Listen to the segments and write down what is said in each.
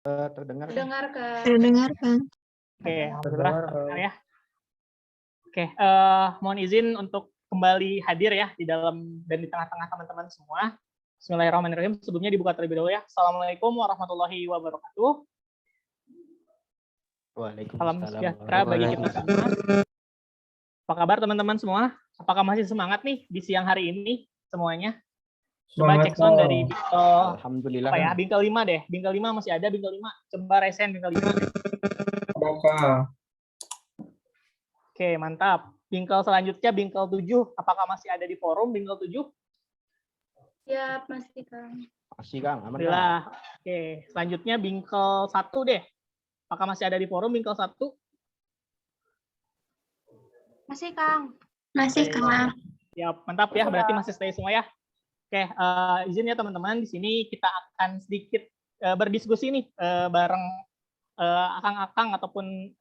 Terdengar kan? Mendengarkan. Terdengarkan. Oke, alhamdulillah Terdengar, terdengar ya. Oke, mohon izin untuk kembali hadir ya di dalam dan di tengah-tengah teman-teman semua. Bismillahirrahmanirrahim. Sebelumnya dibuka terlebih dahulu ya. Assalamualaikum warahmatullahi wabarakatuh. Salam sejahtera bagi kita semua. Apa kabar teman-teman semua? Apakah masih semangat nih di siang hari ini semuanya? Coba cek sound dari bingkel, Alhamdulillah. apa ya? Bingkel 5 deh. Bingkel 5 masih ada bingkel 5. Coba resen bingkel 5 deh. Oke, mantap. Bingkel selanjutnya bingkel 7. Apakah masih ada di forum bingkel 7? Siap, masih Kang. Masih Kang, aman Kang. Alhamdulillah. Oke, selanjutnya bingkel 1 deh. Apakah masih ada di forum bingkel 1? Masih Kang. Masih, Oke. Kang. Siap, mantap ya. Berarti masih stay semua ya. Oke, izin ya teman-teman. Di sini kita akan sedikit berdiskusi nih bareng akang-akang ataupun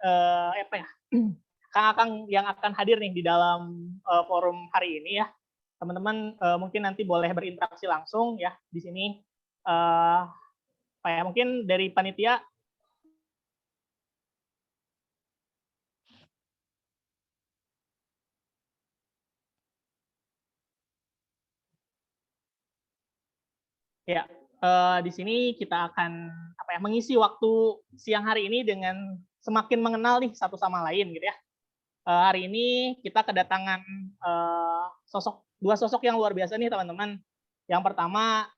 apa ya? Akang-akang yang akan hadir nih di dalam forum hari ini ya. Teman-teman mungkin nanti boleh berinteraksi langsung ya di sini. Apa ya? Mungkin dari panitia. Ya, di sini kita akan apa ya, mengisi waktu siang hari ini dengan semakin mengenal nih satu sama lain gitu ya. Hari ini kita kedatangan dua sosok yang luar biasa nih teman-teman. Yang pertama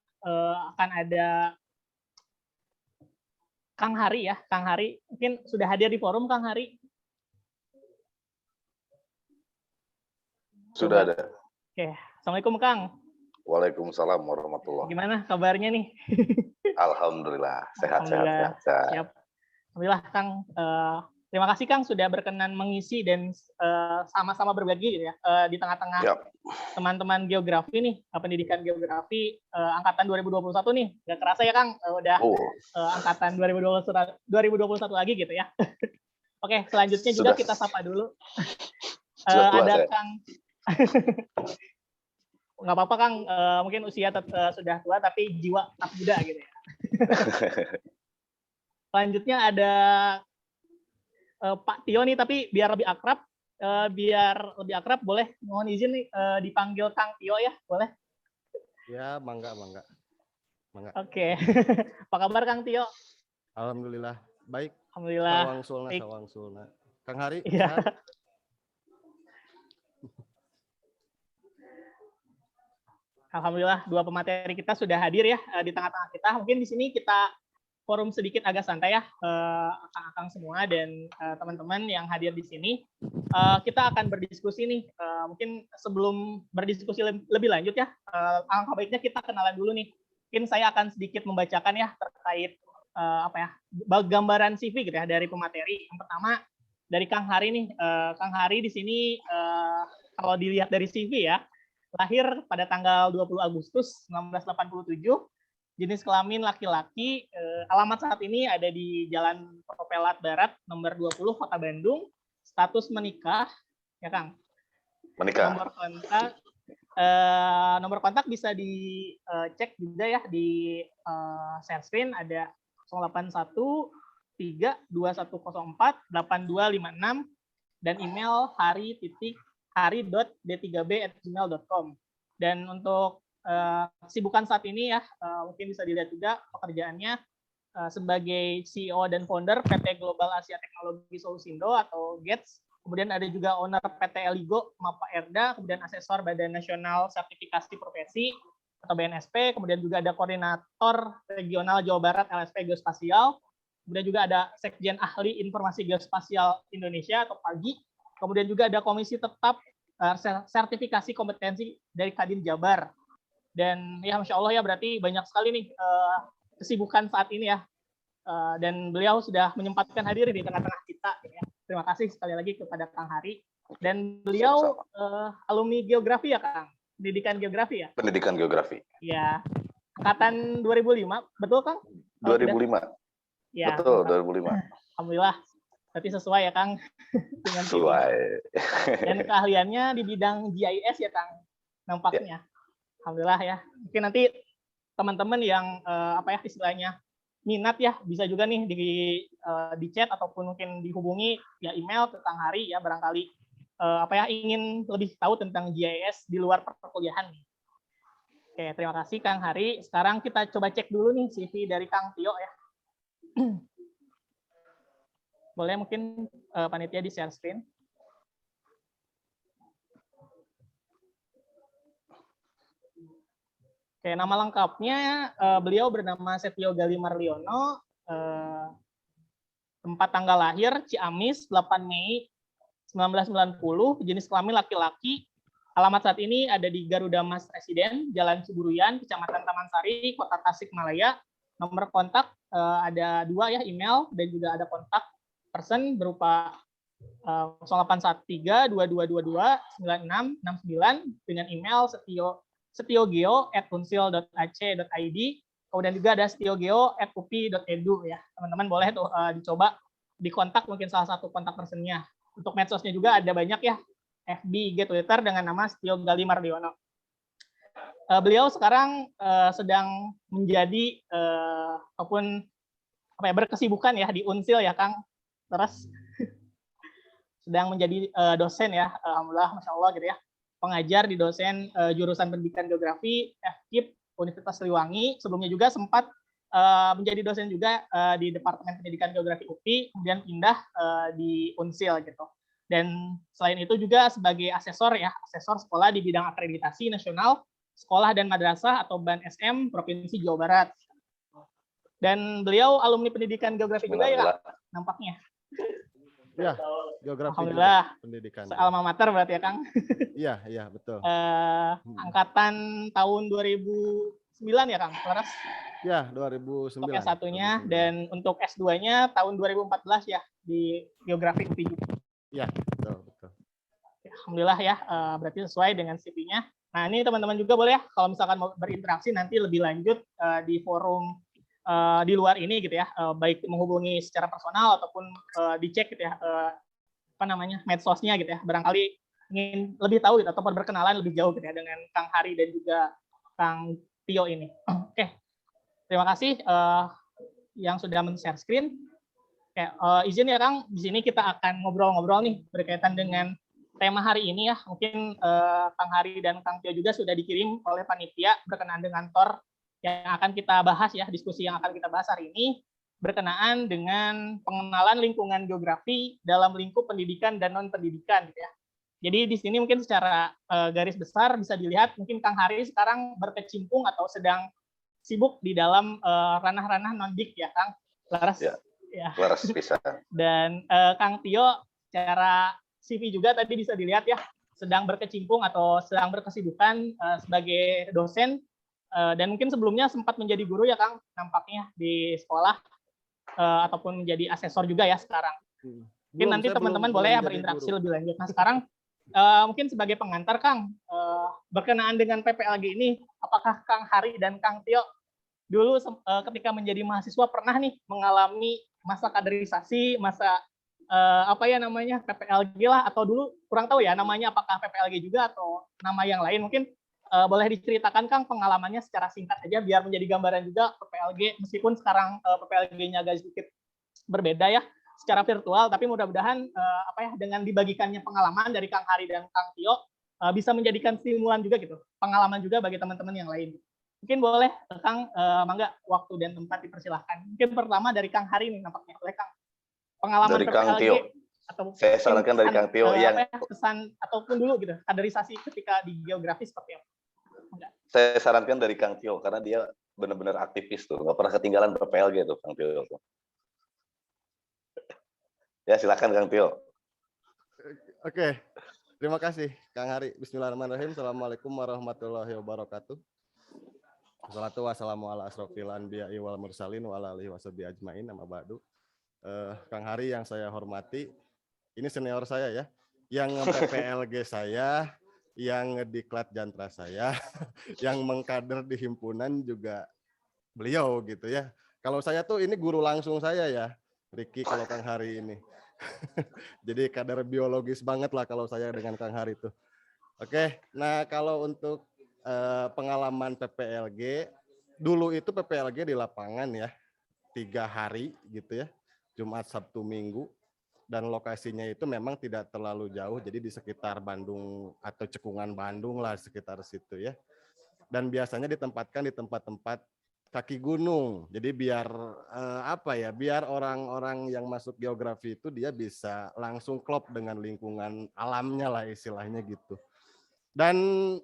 akan ada Kang Hari ya, Kang Hari mungkin sudah hadir di forum Kang Hari. Sudah ada. Oke, assalamualaikum Kang. Waalaikumsalam warahmatullahi. Gimana kabarnya nih? Alhamdulillah sehat. Siap. Alhamdulillah Kang. Terima kasih Kang sudah berkenan mengisi dan sama-sama berbagi gitu ya di tengah-tengah teman-teman geografi nih, pendidikan geografi angkatan 2021 nih. Gak kerasa ya Kang udah angkatan 2021 lagi gitu ya. Oke, selanjutnya juga kita sapa dulu. Ada Kang. Nggak apa-apa Kang, mungkin usia sudah tua tapi jiwa tetap muda gitu ya. Selanjutnya ada Pak Tio nih, tapi biar lebih akrab boleh mohon izin nih dipanggil Kang Tio ya, boleh? Ya, mangga. Oke. Apa kabar Kang Tio? Alhamdulillah baik. Alhamdulillah. Sawang sulna. Kang Hari. Iya. Alhamdulillah dua pemateri kita sudah hadir ya di tengah-tengah kita. Mungkin di sini kita forum sedikit agak santai ya, akang-akang semua dan teman-teman yang hadir di sini. Kita akan berdiskusi nih. Mungkin sebelum berdiskusi lebih lanjut ya, alangkah baiknya kita kenalan dulu nih. Mungkin saya akan sedikit membacakan ya terkait apa ya, gambaran CV gitu ya dari pemateri. Yang pertama dari Kang Hari nih. Kang Hari di sini kalau dilihat dari CV ya, lahir pada tanggal 20 Agustus 1987, jenis kelamin laki-laki, alamat saat ini ada di Jalan Propelat Barat, nomor 20, Kota Bandung, status menikah, ya Kang? Menikah. Nomor kontak bisa dicek juga ya di share screen, ada 081 32104 8256 dan email hari.d3b@gmail.com. Dan untuk kesibukan saat ini ya, mungkin bisa dilihat juga pekerjaannya sebagai CEO dan founder PT Global Asia Teknologi Solusindo atau GATS. Kemudian ada juga owner PT Eligo Mapa Erda, kemudian asesor Badan Nasional Sertifikasi Profesi atau BNSP, kemudian juga ada koordinator regional Jawa Barat LSP Geospasial, kemudian juga ada Sekjen Ahli Informasi Geospasial Indonesia atau PAGI. Kemudian juga ada komisi tetap sertifikasi kompetensi dari Kadin Jabar. Dan ya Masya Allah ya berarti banyak sekali nih kesibukan saat ini ya. Dan beliau sudah menyempatkan hadir di tengah-tengah kita. Ya. Terima kasih sekali lagi kepada Kang Hari. Dan beliau alumni geografi ya Kang? Pendidikan geografi ya? Pendidikan geografi. Ya. Angkatan 2005, betul Kang? 2005. Ya, betul, 2005. Alhamdulillah. Berarti sesuai ya Kang dengan sesuai. Dan keahliannya di bidang GIS ya Kang nampaknya. Alhamdulillah ya. Mungkin nanti teman-teman yang apa ya istilahnya minat ya, bisa juga nih di chat ataupun mungkin dihubungi via email ke Kang Hari ya, barangkali ingin lebih tahu tentang GIS di luar perkuliahan nih. Oke, terima kasih Kang Hari. Sekarang kita coba cek dulu nih CV dari Kang Tio ya. Boleh mungkin panitia di share screen. Oke, nama lengkapnya beliau bernama Setio Gali Marliono, tempat tanggal lahir Ciamis 8 Mei 1990, jenis kelamin laki-laki, alamat saat ini ada di Garuda Mas Residen, Jalan Ciburuyan, Kecamatan Taman Sari, Kota Tasikmalaya. Nomor kontak ada 2 ya, email dan juga ada kontak person berupa 0813 2222 9669 dengan email setiogeo@unsil.ac.id. Kemudian juga ada setiogeo@upi.edu ya. Teman-teman boleh tuh dicoba dikontak mungkin salah satu kontak personnya. Untuk medsosnya juga ada banyak ya, FB, IG, Twitter dengan nama Setio Gali Mardiono. Beliau sekarang sedang menjadi ataupun berkesibukan ya di Unsil ya Kang. Terus sedang menjadi dosen ya, alhamdulillah, masya Allah gitu ya, pengajar di dosen jurusan pendidikan geografi FKIP Universitas Siliwangi. Sebelumnya juga sempat menjadi dosen juga di Departemen Pendidikan Geografi UPI, kemudian pindah di Unsil gitu. Dan selain itu juga sebagai asesor ya, asesor sekolah di bidang akreditasi nasional, sekolah dan madrasah atau BAN SM Provinsi Jawa Barat. Dan beliau alumni pendidikan geografi juga ya, nampaknya. Ya, geografi alhamdulillah pendidikan. Alma mater berarti ya Kang. Iya, betul. Angkatan tahun 2009 ya Kang, Laras? Ya, 2009. Untuk S1-nya dan untuk S2-nya tahun 2014 ya di geografi UPI juga. Ya, betul. Alhamdulillah ya, berarti sesuai dengan CV-nya. Nah, ini teman-teman juga boleh ya kalau misalkan mau berinteraksi nanti lebih lanjut di forum di luar ini gitu ya, baik menghubungi secara personal ataupun dicek gitu ya, medsosnya gitu ya, barangkali ingin lebih tahu gitu ataupun berkenalan lebih jauh gitu ya dengan Kang Hari dan juga Kang Tio ini. Oke, terima kasih yang sudah men-share screen. Oke, izin ya Kang, di sini kita akan ngobrol-ngobrol nih berkaitan dengan tema hari ini ya. Mungkin Kang Hari dan Kang Tio juga sudah dikirim oleh panitia berkenaan dengan TOR yang akan kita bahas ya, diskusi yang akan kita bahas hari ini berkenaan dengan pengenalan lingkungan geografi dalam lingkup pendidikan dan non-pendidikan gitu ya. Jadi di sini mungkin secara garis besar bisa dilihat mungkin Kang Hari sekarang berkecimpung atau sedang sibuk di dalam ranah-ranah non-dik ya Kang. Laras. Ya. Laras bisa. Dan Kang Tio secara CV juga tadi bisa dilihat ya, sedang berkecimpung atau sedang berkesibukan sebagai dosen dan mungkin sebelumnya sempat menjadi guru ya Kang, nampaknya di sekolah ataupun menjadi asesor juga ya sekarang. Mungkin nanti teman-teman boleh ya berinteraksi lebih lanjut. Nah sekarang mungkin sebagai pengantar Kang, berkenaan dengan PPLG ini, apakah Kang Hari dan Kang Tio dulu ketika menjadi mahasiswa pernah nih mengalami masa kaderisasi, masa PPLG lah, atau dulu kurang tahu ya namanya apakah PPLG juga atau nama yang lain, mungkin boleh diceritakan Kang pengalamannya secara singkat aja biar menjadi gambaran juga PPLG, meskipun sekarang PPLG-nya agak sedikit berbeda ya secara virtual, tapi mudah-mudahan dengan dibagikannya pengalaman dari Kang Hari dan Kang Tio bisa menjadikan stimulan juga gitu, pengalaman juga bagi teman-teman yang lain. Mungkin boleh Kang, mangga waktu dan tempat dipersilahkan. Mungkin pertama dari Kang Hari nih nampaknya, oleh Kang. Pengalaman dari Kang PPLG Tio. Atau saya sarankan dari Kang Tio yang pesan ataupun dulu gitu, kaderisasi ketika di geografi seperti apa? Enggak. Saya sarankan dari Kang Tio karena dia benar-benar aktivis tuh, nggak pernah ketinggalan PPLG tuh Kang Tio. Ya silakan Kang Tio. Oke. Terima kasih Kang Hari. Bismillahirrahmanirrahim. Assalamualaikum warahmatullahi wabarakatuh. Wassalatu wassalamu ala asrofil anbiya'i wal mursalin wa ala alihi washabihi ajmain, amma ba'du. Kang Hari yang saya hormati, ini senior saya ya, yang PPLG saya, yang ngediklat jantra saya, yang mengkader di himpunan juga beliau gitu ya. Kalau saya tuh ini guru langsung saya ya, Ricky, kalau Kang Hari ini. Jadi kader biologis banget lah kalau saya dengan Kang Hari tuh. Oke, nah kalau untuk pengalaman PPLG, dulu itu PPLG di lapangan ya. 3 hari gitu ya, Jumat, Sabtu, Minggu, dan lokasinya itu memang tidak terlalu jauh, jadi di sekitar Bandung atau cekungan Bandung lah, sekitar situ ya. Dan biasanya ditempatkan di tempat-tempat kaki gunung, jadi biar biar orang-orang yang masuk geografi itu dia bisa langsung klop dengan lingkungan alamnya lah istilahnya gitu. Dan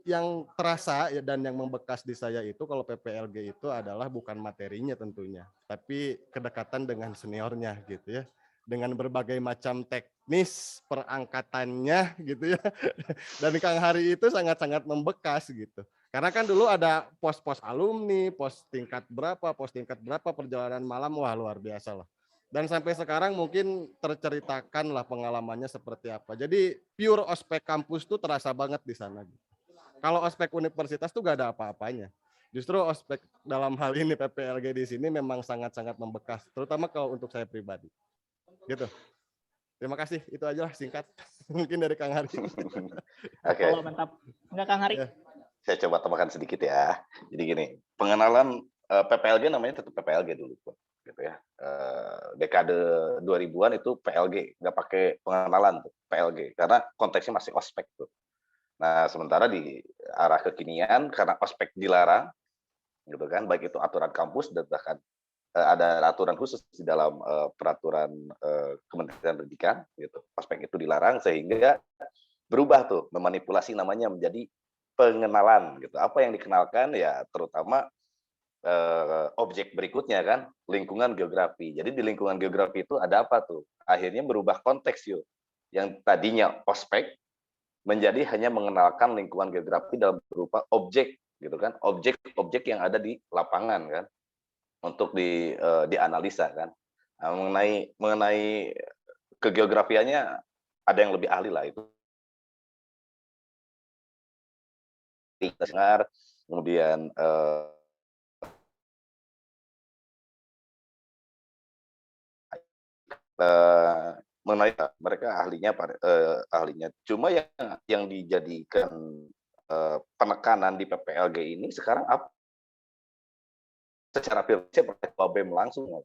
yang terasa ya, dan yang membekas di saya itu kalau PPLG itu adalah bukan materinya tentunya, tapi kedekatan dengan seniornya gitu ya, dengan berbagai macam teknis perangkatannya gitu ya. Dan Kang Hari itu sangat-sangat membekas gitu. Karena kan dulu ada pos-pos alumni, pos tingkat berapa perjalanan malam, wah luar biasa lah. Dan sampai sekarang mungkin terceritakan lah pengalamannya seperti apa. Jadi pure ospek kampus tuh terasa banget di sana. Kalau ospek universitas tuh gak ada apa-apanya. Justru ospek dalam hal ini PPLG di sini memang sangat-sangat membekas, terutama kalau untuk saya pribadi. Gitu. Terima kasih, itu aja lah singkat. Mungkin dari Kang Hari. Oke, Kalau mantap. Enggak Kang Hari? Ya. saya coba tambahkan sedikit ya. Jadi gini, pengenalan PPLG namanya tetap PPLG dulu, gitu ya. Dekade 2000-an itu PLG, nggak pakai pengenalan tuh, PLG, karena konteksnya masih ospek tuh. Nah, sementara di arah kekinian karena ospek dilarang, gitu kan, baik itu aturan kampus dan bahkan ada aturan khusus di dalam peraturan Kementerian Pendidikan, gitu. Ospek itu dilarang sehingga berubah tuh, memanipulasi namanya menjadi pengenalan, gitu. Apa yang dikenalkan ya terutama objek berikutnya kan, lingkungan geografi. Jadi di lingkungan geografi itu ada apa tuh? Akhirnya berubah konteks yuk. Yang tadinya ospek menjadi hanya mengenalkan lingkungan geografi dalam berupa objek, gitu kan? Objek-objek yang ada di lapangan kan, untuk dianalisa kan. Nah, mengenai kegeografiannya ada yang lebih ahli lah itu. Dengar, kemudian mengenai mereka ahlinya. Cuma yang dijadikan penekanan di PPLG ini sekarang apa? Secara virtual pakai BEM langsung.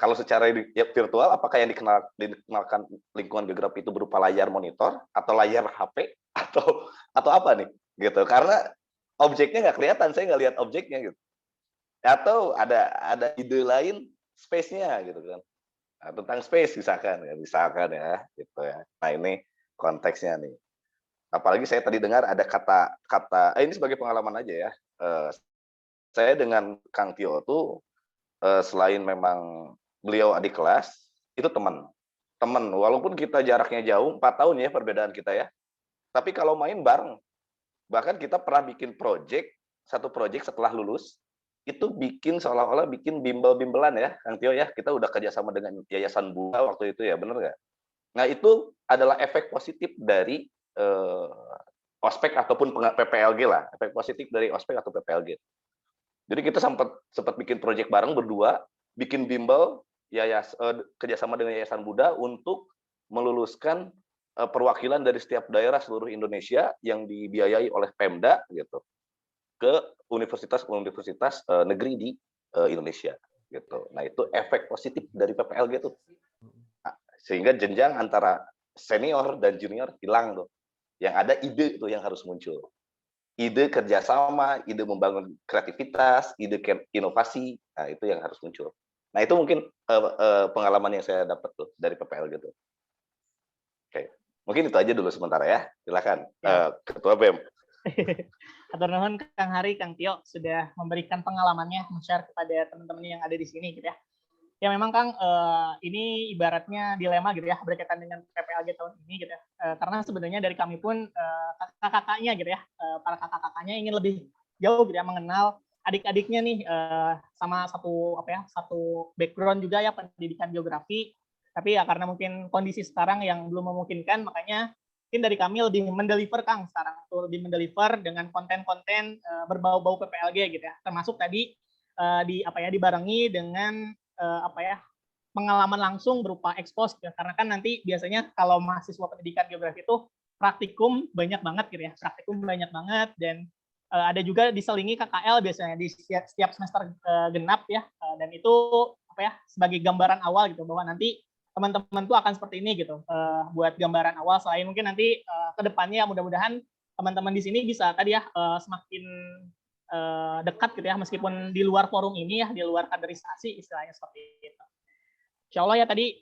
Kalau secara virtual, apakah yang dikenalkan lingkungan geografi itu berupa layar monitor atau layar HP atau apa nih? Gitu. Karena objeknya nggak kelihatan, saya nggak lihat objeknya gitu. Atau ada ide lain space-nya gitu kan. Nah, tentang space misalkan ya gitu ya. Nah, ini konteksnya nih. Apalagi saya tadi dengar ada kata ini sebagai pengalaman aja ya. Saya dengan Kang Tio tuh selain memang beliau adik kelas, itu teman. Walaupun kita jaraknya jauh, 4 tahun ya perbedaan kita ya. Tapi kalau main bareng, bahkan kita pernah bikin satu project setelah lulus, itu bikin seolah-olah bikin bimbel-bimbelan ya, Kang Tio ya. Kita udah kerjasama dengan Yayasan Buddha waktu itu ya, bener nggak? Nah, itu adalah efek positif dari ospek ataupun PPLG lah, efek positif dari ospek atau PPLG. Jadi kita sempat bikin proyek bareng berdua, bikin bimbel kerjasama dengan Yayasan Buddha untuk meluluskan perwakilan dari setiap daerah seluruh Indonesia yang dibiayai oleh Pemda gitu ke universitas-universitas negeri di Indonesia gitu. Nah, itu efek positif dari PPLG tuh. Nah, sehingga jenjang antara senior dan junior hilang tuh. Yang ada ide itu yang harus muncul. Ide kerjasama, ide membangun kreativitas, ide inovasi, nah itu yang harus muncul. Nah, itu mungkin pengalaman yang saya dapat tuh dari PPL gitu. Oke, mungkin itu aja dulu sementara ya. Silakan Ketua BEM. Atur nuhun Kang Hari, Kang Tio sudah memberikan pengalamannya, share kepada teman-teman yang ada di sini gitu ya. Ya memang Kang, ini ibaratnya dilema gitu ya berkaitan dengan PPLG tahun ini gitu ya. Karena sebenarnya dari kami pun kakak-kakaknya gitu ya, para kakak-kakaknya ingin lebih jauh gitu ya mengenal adik-adiknya nih sama satu background juga ya pendidikan geografi. Tapi ya karena mungkin kondisi sekarang yang belum memungkinkan, makanya mungkin dari kami lebih mendeliver Kang sekarang tuh lebih mendeliver dengan konten-konten berbau-bau PPLG gitu ya. Termasuk tadi dibarengi dengan pengalaman langsung berupa ekspos ya. Karena kan nanti biasanya kalau mahasiswa pendidikan geografi itu praktikum banyak banget gitu ya, dan ada juga diselingi KKL biasanya di setiap semester genap ya, dan itu apa ya, sebagai gambaran awal gitu bahwa nanti teman-teman tuh akan seperti ini gitu, buat gambaran awal. Selain mungkin nanti ke depannya mudah-mudahan teman-teman di sini bisa tadi ya semakin dekat gitu ya, meskipun di luar forum ini ya, di luar kaderisasi istilahnya seperti itu. Insya Allah ya tadi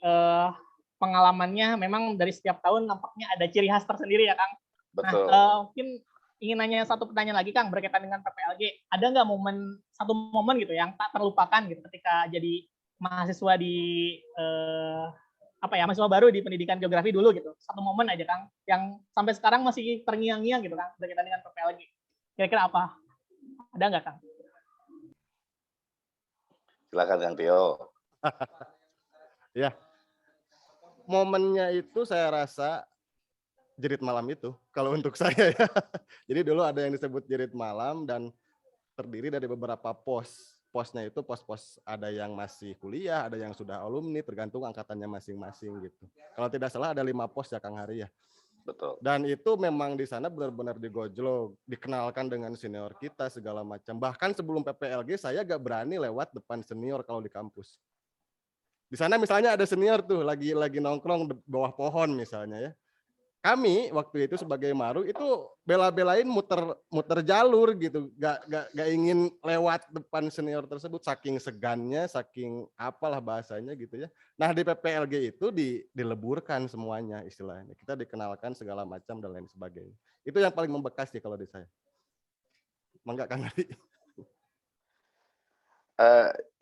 pengalamannya memang dari setiap tahun nampaknya ada ciri khas tersendiri ya Kang. Betul. Nah, mungkin ingin nanya satu pertanyaan lagi Kang berkaitan dengan PPLG. Ada nggak satu momen gitu yang tak terlupakan gitu ketika jadi mahasiswa di mahasiswa baru di pendidikan geografi dulu gitu. Satu momen aja Kang yang sampai sekarang masih terngiang-ngiang gitu Kang berkaitan dengan PPLG. Kira-kira apa? Ada nggak Kang? Silakan Kang Tio. Ya, momennya itu saya rasa jerit malam itu, kalau untuk saya ya. Jadi dulu ada yang disebut jerit malam dan terdiri dari beberapa pos. Posnya itu pos-pos ada yang masih kuliah, ada yang sudah alumni, tergantung angkatannya masing-masing gitu. Kalau tidak salah ada 5 pos ya Kang Hari ya. Betul. Dan itu memang di sana benar-benar digojlok, dikenalkan dengan senior kita segala macam. Bahkan sebelum PPLG saya gak berani lewat depan senior kalau di kampus. Di sana misalnya ada senior tuh lagi nongkrong di bawah pohon misalnya ya. Kami waktu itu sebagai Maru itu bela-belain muter jalur gitu, gak ingin lewat depan senior tersebut, saking segannya, saking apalah bahasanya gitu ya. Nah di PPLG itu dileburkan semuanya istilahnya, kita dikenalkan segala macam dan lain sebagainya. Itu yang paling membekas sih kalau di saya. Mangga Kang Ari.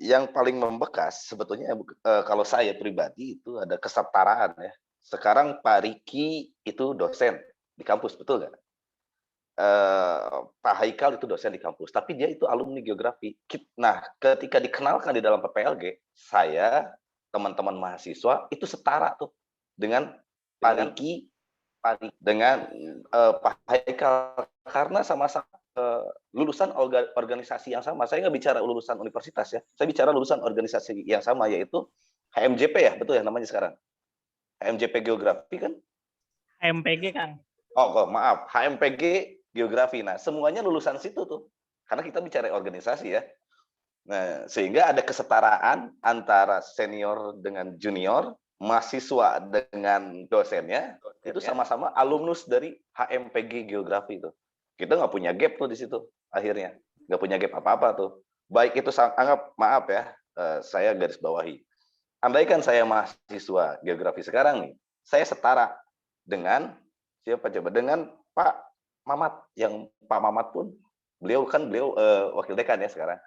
Yang paling membekas sebetulnya kalau saya pribadi itu ada kesetaraan ya. Sekarang Pak Riki itu dosen di kampus, betul nggak? Pak Haikal itu dosen di kampus, tapi dia itu alumni geografi. Nah, ketika dikenalkan di dalam PPLG, saya, teman-teman mahasiswa itu setara tuh dengan Pak Riki, dengan Pak Haikal, karena sama-sama lulusan organisasi yang sama. Saya nggak bicara lulusan universitas ya, saya bicara lulusan organisasi yang sama, yaitu HMJP ya, betul ya namanya sekarang? HMJP Geografi kan? HMPG Kang. Oh, maaf, HMPG Geografi. Nah, semuanya lulusan situ tuh. Karena kita bicara organisasi ya. Nah, sehingga ada kesetaraan antara senior dengan junior, mahasiswa dengan dosennya, itu sama-sama alumnus dari HMPG Geografi tuh. Kita nggak punya gap tuh di situ akhirnya. Nggak punya gap apa-apa tuh. Baik itu anggap, maaf ya, saya garis bawahi. Andaikan saya mahasiswa geografi sekarang nih, saya setara dengan siapa coba? Dengan Pak Mamat, yang Pak Mamat pun beliau wakil dekan ya sekarang.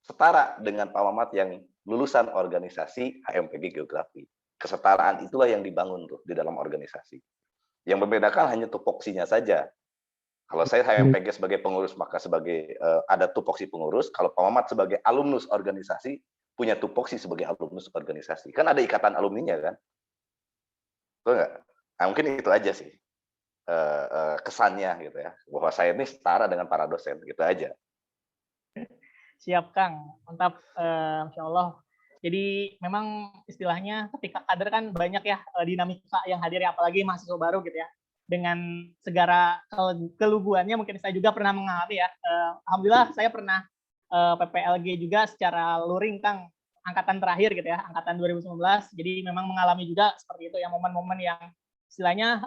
Setara dengan Pak Mamat yang lulusan organisasi HMPG Geografi. Kesetaraan itulah yang dibangun tuh di dalam organisasi. Yang membedakan hanya tupoksinya saja. Kalau saya HMPG sebagai pengurus, maka ada tupoksi pengurus. Kalau Pak Mamat sebagai alumnus organisasi, punya tupoksi sebagai alumnus organisasi. Kan ada ikatan alumninya kan? Betul nggak? Nah, mungkin itu aja sih kesannya gitu ya. Bahwa saya ini setara dengan para dosen, gitu aja. Siap Kang, mantap. Insya Allah. Jadi memang istilahnya ketika kader kan banyak ya dinamika yang hadir ya, apalagi mahasiswa baru gitu ya. Dengan segala keluguannya mungkin saya juga pernah mengalami ya. Alhamdulillah saya pernah PPLG juga secara luring Kang, angkatan terakhir gitu ya, angkatan 2019. Jadi memang mengalami juga seperti itu ya, momen-momen yang istilahnya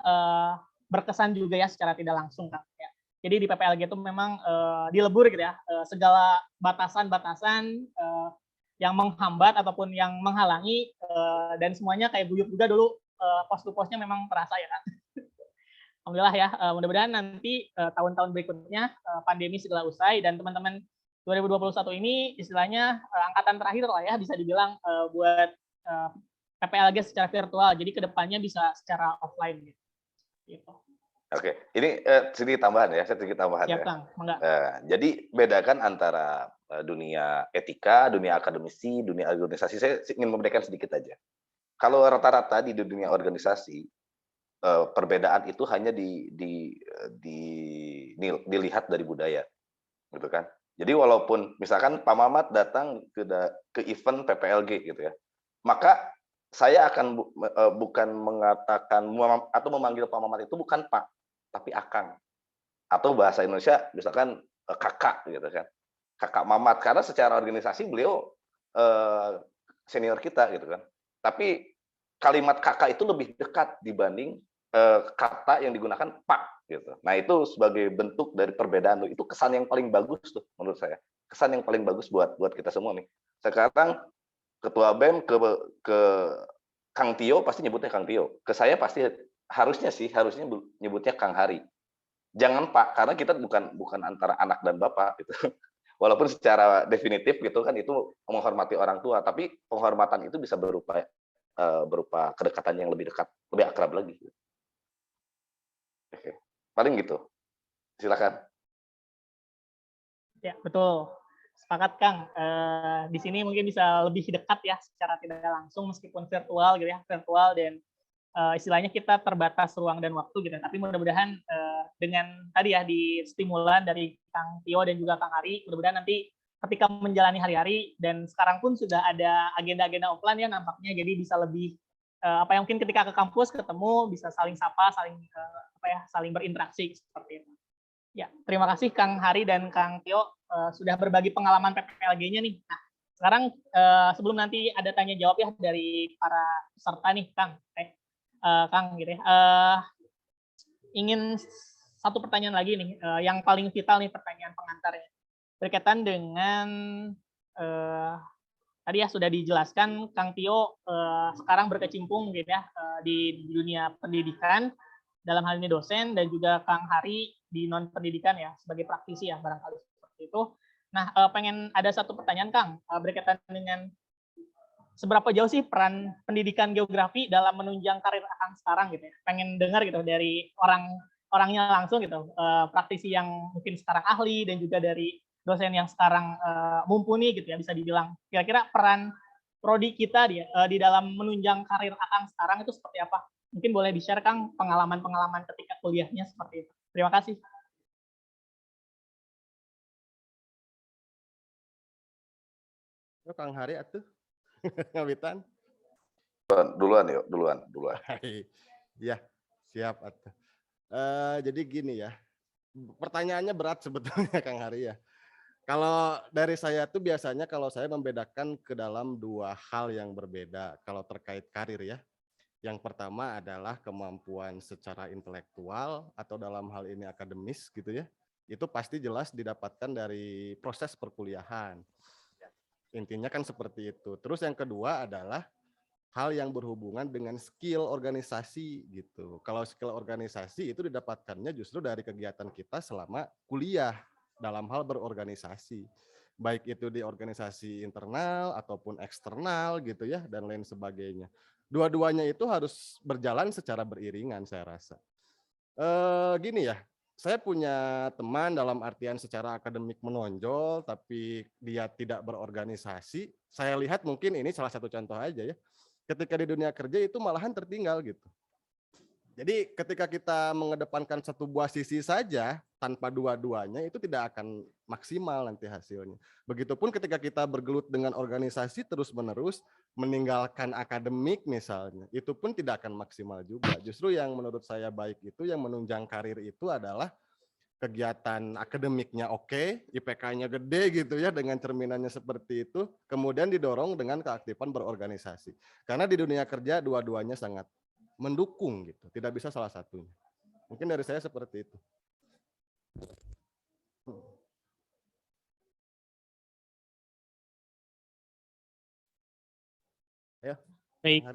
berkesan juga ya secara tidak langsung Kang ya. Jadi di PPLG itu memang dilebur gitu ya, segala batasan-batasan yang menghambat ataupun yang menghalangi, dan semuanya kayak guyup juga dulu, pos to posnya memang terasa ya Kang. Alhamdulillah ya, mudah-mudahan nanti tahun-tahun berikutnya pandemi segera usai dan teman-teman 2021 ini istilahnya angkatan terakhir lah ya, bisa dibilang buat PPLG secara virtual. Jadi kedepannya bisa secara offline gitu. Oke, ini sedikit tambahan ya, sedikit tambahan. Siap, ya. Kang. Jadi bedakan antara dunia etika, dunia akademisi, dunia organisasi. Saya ingin membedakan sedikit aja. Kalau rata-rata di dunia organisasi, perbedaan itu hanya dilihat dari budaya, gitu kan? Jadi walaupun misalkan Pak Mamat datang ke event PPLG gitu ya, maka saya akan bukan mengatakan atau memanggil Pak Mamat itu bukan Pak, tapi Akang. Atau bahasa Indonesia misalkan kakak gitu kan, kakak Mamat, karena secara organisasi beliau senior kita gitu kan. Tapi kalimat kakak itu lebih dekat dibanding kata yang digunakan Pak gitu. Nah itu sebagai bentuk dari perbedaan itu kesan yang paling bagus tuh menurut saya. Kesan yang paling bagus buat kita semua nih. Sekarang ketua BEM ke Kang Tio pasti nyebutnya Kang Tio. Ke saya pasti harusnya nyebutnya Kang Hari. Jangan Pak, karena kita bukan antara anak dan bapak gitu. Walaupun secara definitif gitu kan itu menghormati orang tua, tapi penghormatan itu bisa berupa kedekatan yang lebih dekat, lebih akrab lagi. Oke. Paling gitu. Silakan. Ya, betul. Sepakat, Kang. Di sini mungkin bisa lebih dekat ya secara tidak langsung meskipun virtual gitu ya, virtual dan istilahnya kita terbatas ruang dan waktu gitu. Tapi mudah-mudahan dengan tadi ya di stimulan dari Kang Tio dan juga Kang Ari, mudah-mudahan nanti ketika menjalani hari-hari dan sekarang pun sudah ada agenda-agenda offline ya nampaknya, jadi bisa lebih apa yang mungkin ketika ke kampus ketemu bisa saling sapa, saling berinteraksi seperti itu. Ya, terima kasih Kang Hari dan Kang Tio sudah berbagi pengalaman PPLG-nya nih. Nah, sekarang sebelum nanti ada tanya jawab ya dari para peserta nih, Kang. Kang gitu ya. Ingin satu pertanyaan lagi nih, yang paling vital nih pertanyaan pengantarnya. Berkaitan dengan tadi ya sudah dijelaskan Kang Tio sekarang berkecimpung gitu ya di dunia pendidikan dalam hal ini dosen, dan juga Kang Hari di non pendidikan ya sebagai praktisi ya barangkali seperti itu. Nah, pengen ada satu pertanyaan Kang berkaitan dengan seberapa jauh sih peran pendidikan geografi dalam menunjang karir Akang sekarang gitu ya. Pengen dengar gitu dari orangnya langsung gitu, praktisi yang mungkin sekarang ahli dan juga dari dosen yang sekarang mumpuni gitu ya, bisa dibilang kira-kira peran prodi kita di dalam menunjang karir Akang sekarang itu seperti apa? Mungkin boleh di-share Kang pengalaman-pengalaman ketika kuliahnya seperti itu. Terima kasih. Yo, Kang Hari atuh. Ngawitan. Duluan. Iya, siap atuh. Jadi gini ya. Pertanyaannya berat sebetulnya Kang Hari ya. Kalau dari saya tuh biasanya kalau saya membedakan ke dalam dua hal yang berbeda kalau terkait karir ya. Yang pertama adalah kemampuan secara intelektual atau dalam hal ini akademis gitu ya. Itu pasti jelas didapatkan dari proses perkuliahan. Intinya kan seperti itu. Terus yang kedua adalah hal yang berhubungan dengan skill organisasi gitu. Kalau skill organisasi itu didapatkannya justru dari kegiatan kita selama kuliah dalam hal berorganisasi. Baik itu di organisasi internal ataupun eksternal gitu ya dan lain sebagainya. Dua-duanya itu harus berjalan secara beriringan saya rasa. Gini ya, saya punya teman dalam artian secara akademik menonjol tapi dia tidak berorganisasi. Saya lihat mungkin ini salah satu contoh aja ya. Ketika di dunia kerja itu malahan tertinggal gitu. Jadi ketika kita mengedepankan satu buah sisi saja tanpa dua-duanya itu tidak akan maksimal nanti hasilnya. Begitupun ketika kita bergelut dengan organisasi terus-menerus meninggalkan akademik misalnya, itu pun tidak akan maksimal juga. Justru yang menurut saya baik itu yang menunjang karir itu adalah kegiatan akademiknya oke, IPK-nya gede gitu ya dengan cerminannya seperti itu, kemudian didorong dengan keaktifan berorganisasi. Karena di dunia kerja dua-duanya sangat mendukung gitu, tidak bisa salah satunya. Mungkin dari saya seperti itu. Ayo. Baik.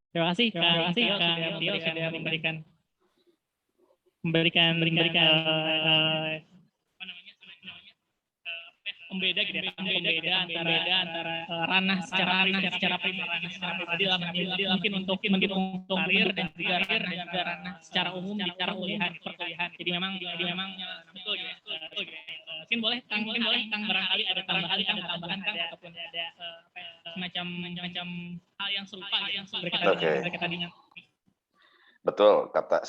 Terima kasih Kang Tio sudah memberikan pembeda gitu ya, pembeda antara ranah secara pribadi dalam mungkin untuk karir dan juga ranah secara umum di perkuliahan. Jadi memang betul ya. Mungkin boleh Kang barangkali ada tambahan Kang ataupun ada semacam hal yang serupa berkaitan dengan Betul, kata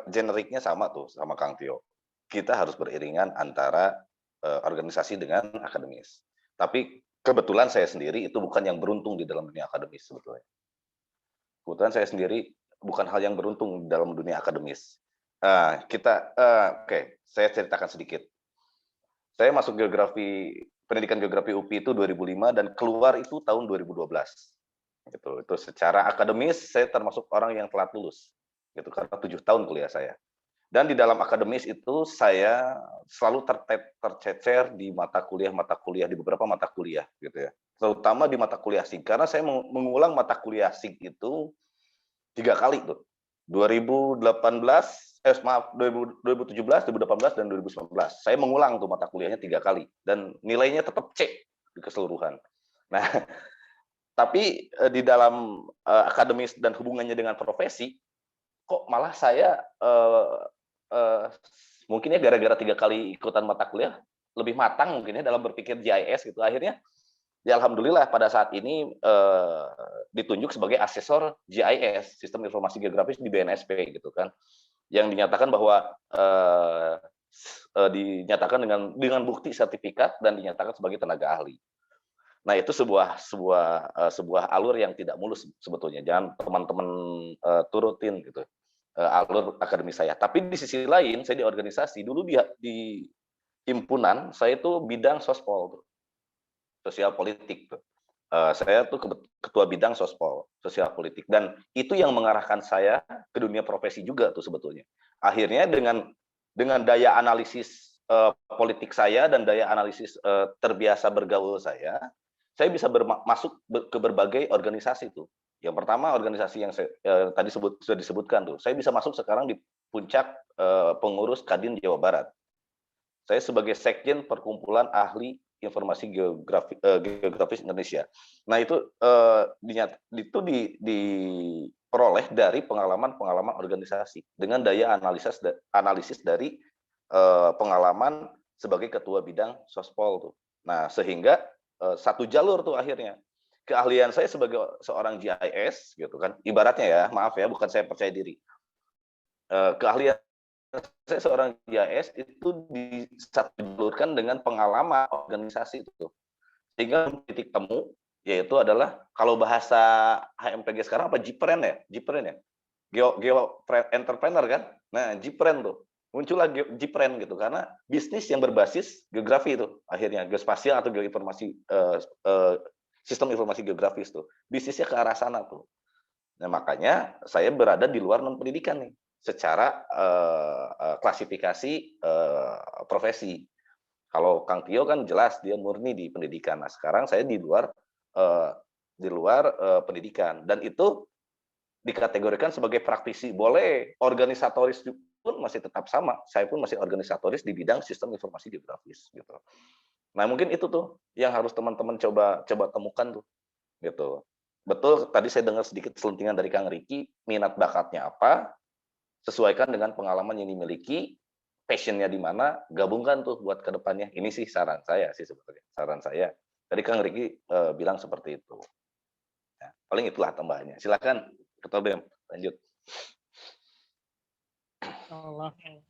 generiknya sama tuh sama Kang Tio. Kita harus beriringan antara organisasi dengan akademis. Tapi kebetulan saya sendiri itu bukan yang beruntung di dalam dunia akademis sebetulnya. Kebetulan saya sendiri bukan hal yang beruntung di dalam dunia akademis. Oke, saya ceritakan sedikit. Saya masuk pendidikan geografi UPI itu 2005 dan keluar itu tahun 2012. Gitu. Itu secara akademis saya termasuk orang yang telat lulus. Gitu karena 7 tahun kuliah saya. Dan di dalam akademis itu saya selalu tercecer di mata kuliah di beberapa mata kuliah gitu ya. Terutama di mata kuliah SIG karena saya mengulang mata kuliah SIG itu 3 kali tuh. 2017, 2018, dan 2019. Saya mengulang tuh mata kuliahnya 3 kali dan nilainya tetap C di keseluruhan. Nah, tapi di dalam akademis dan hubungannya dengan profesi, kok malah saya mungkin ya gara-gara 3 kali ikutan mata kuliah lebih matang mungkin ya dalam berpikir GIS gitu. Akhirnya ya alhamdulillah pada saat ini ditunjuk sebagai asesor GIS, Sistem Informasi Geografis di BNSP gitu kan. Yang dinyatakan bahwa dinyatakan dengan bukti sertifikat dan dinyatakan sebagai tenaga ahli. Nah, itu sebuah alur yang tidak mulus sebetulnya. Jangan teman-teman turutin gitu. Alur akademis saya. Tapi di sisi lain, saya di organisasi dulu di himpunan, saya itu bidang sospol, sosial politik. Saya tuh ketua bidang sospol, sosial politik, dan itu yang mengarahkan saya ke dunia profesi juga tuh sebetulnya. Akhirnya dengan daya analisis politik saya dan daya analisis terbiasa bergaul saya bisa masuk ke berbagai organisasi tuh. Yang pertama organisasi yang tadi sudah disebutkan tuh, saya bisa masuk sekarang di puncak pengurus Kadin Jawa Barat. Saya sebagai sekjen Perkumpulan Ahli Informasi Geografis Indonesia. Nah itu diperoleh dari pengalaman organisasi dengan daya analisis dari pengalaman sebagai ketua bidang sospol tuh. Nah sehingga satu jalur tuh akhirnya keahlian saya sebagai seorang GIS gitu kan, ibaratnya ya, maaf ya, bukan saya percaya diri, keahlian saya seorang GIS itu disatukan dengan pengalaman organisasi itu, sehingga titik temu yaitu adalah kalau bahasa HMPG sekarang apa Jipren ya, geo entrepreneur kan. Nah Jipren tuh muncullah Jipren gitu karena bisnis yang berbasis geografi itu akhirnya geospasial atau geoinformasi sistem informasi geografis tuh bisnisnya ke arah sana tuh. Nah makanya saya berada di luar non pendidikan nih secara klasifikasi profesi. Kalau Kang Tio kan jelas dia murni di pendidikan. Nah sekarang saya di luar pendidikan dan itu dikategorikan sebagai praktisi. Boleh organisatoris pun masih tetap sama. Saya pun masih organisatoris di bidang sistem informasi geografis gitu. Nah mungkin itu tuh yang harus teman-teman coba temukan tuh gitu. Betul tadi saya dengar sedikit selentingan dari Kang Riki, minat bakatnya apa, sesuaikan dengan pengalaman yang dimiliki, passionnya di mana, gabungkan tuh buat ke depannya. Ini sih saran saya sih sebetulnya. Saran saya. Tadi Kang Riki bilang seperti itu. Nah, paling itulah tambahannya. Silakan Ketua BEM, lanjut.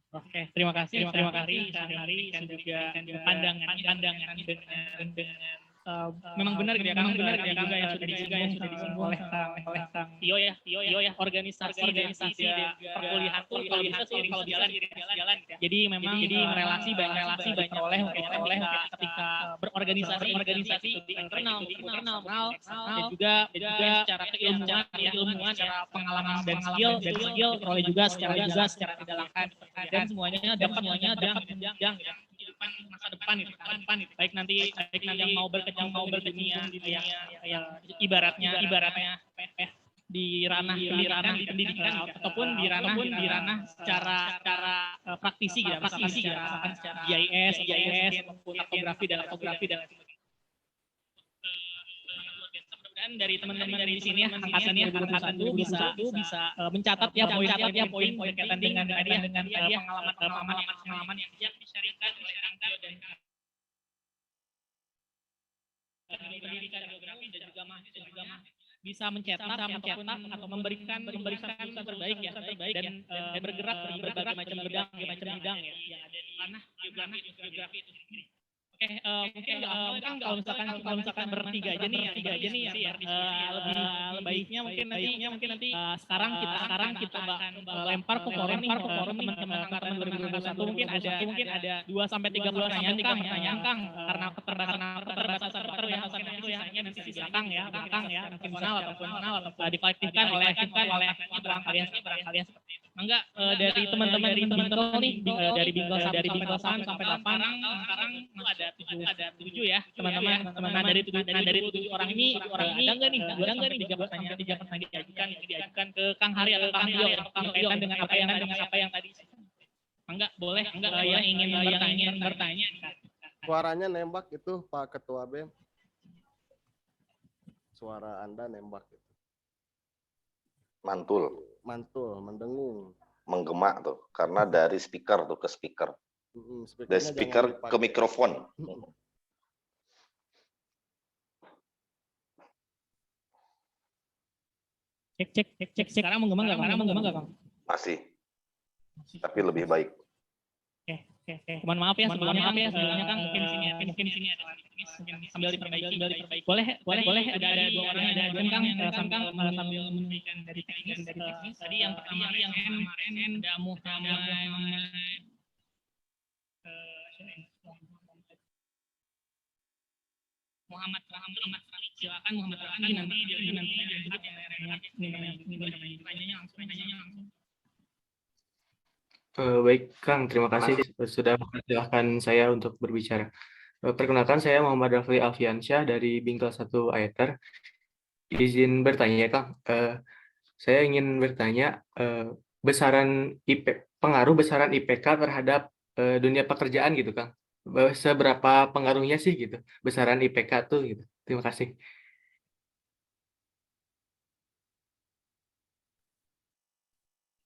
Oke, terima kasih Kang Hari dan juga pandangan dengan memang benar ya Kang, juga yang sudah disinggung oleh Kang Tio ya, organisasi perkuliahan tuh kalau bisa sih kalau jalan. Jadi memang relasi diperoleh ketika berorganisasi di internal dan juga secara keilmuan secara pengalaman dan skill diperoleh juga secara tidak langka dan semuanya dapat menunjang masa depan itu baik nanti yang mau berkecimpung di dunia yang ibaratnya di ranah pendidikan ataupun di ranah secara praktisi gitu misalkan secara GIS maupun kartografi dan sebagainya. Dan dari teman-teman di sini angkatan 2021 bisa mencatat poin berkaitan dengan pengalaman yang dicarikan oleh Kang Tio dan pendidikan geografi dan juga mahasiswa bisa mencetak atau memberikan keputusan terbaik dan bergerak di berbagai macam bidang yang ada di ranah geografi itu sendiri. Mungkin kalau misalkan bertiga aja nih ya, lebih baiknya mungkin nanti sekarang kita akan lempar ke forum teman-teman angkatan 2021 mungkin ada 2 sampai 3 pertanyaan Kang, karena keterbatasan waktu ya sisanya nanti di belakang ya mungkin kenal ataupun dikolektifkan oleh kalian seperti itu. Enggak dari teman-teman dari Bingkel nih dari Bingkel sampai 8 sekarang ada 7 ya teman-teman. Nah dari 7 orang ini ada nggak nih 3 pertanyaan diajukan ke Kang Hari atau Kang Tio berkaitan dengan apa yang tadi. Enggak boleh yang ingin bertanya. Suaranya nembak itu Pak Ketua BEM. Suara Anda nembak itu. Mantul, Mendengung. menggema tuh, karena dari speaker tuh ke speaker, dari speaker ke mikrofon. Cek. Sekarang menggema nggak Kang? Masih, tapi lebih baik. Oke. Mohon maaf ya sebelumnya Kang, mungkin di sini ada sambil diperbaiki. Boleh ada 2 orang yang ada Kang sambil memberikan dari teknis. Tadi yang pertama yang kemarin ada Muhammad silakan Muhammad nanti tanyanya langsung. Baik, Kang. Terima kasih sudah mempersilahkan saya untuk berbicara. Perkenalkan, saya Muhammad Rafli Alfiansyah dari Bingkel 1 Aether. Izin bertanya, Kang. Saya ingin bertanya pengaruh besaran IPK terhadap dunia pekerjaan gitu, Kang. Seberapa pengaruhnya sih gitu besaran IPK tuh gitu. Terima kasih.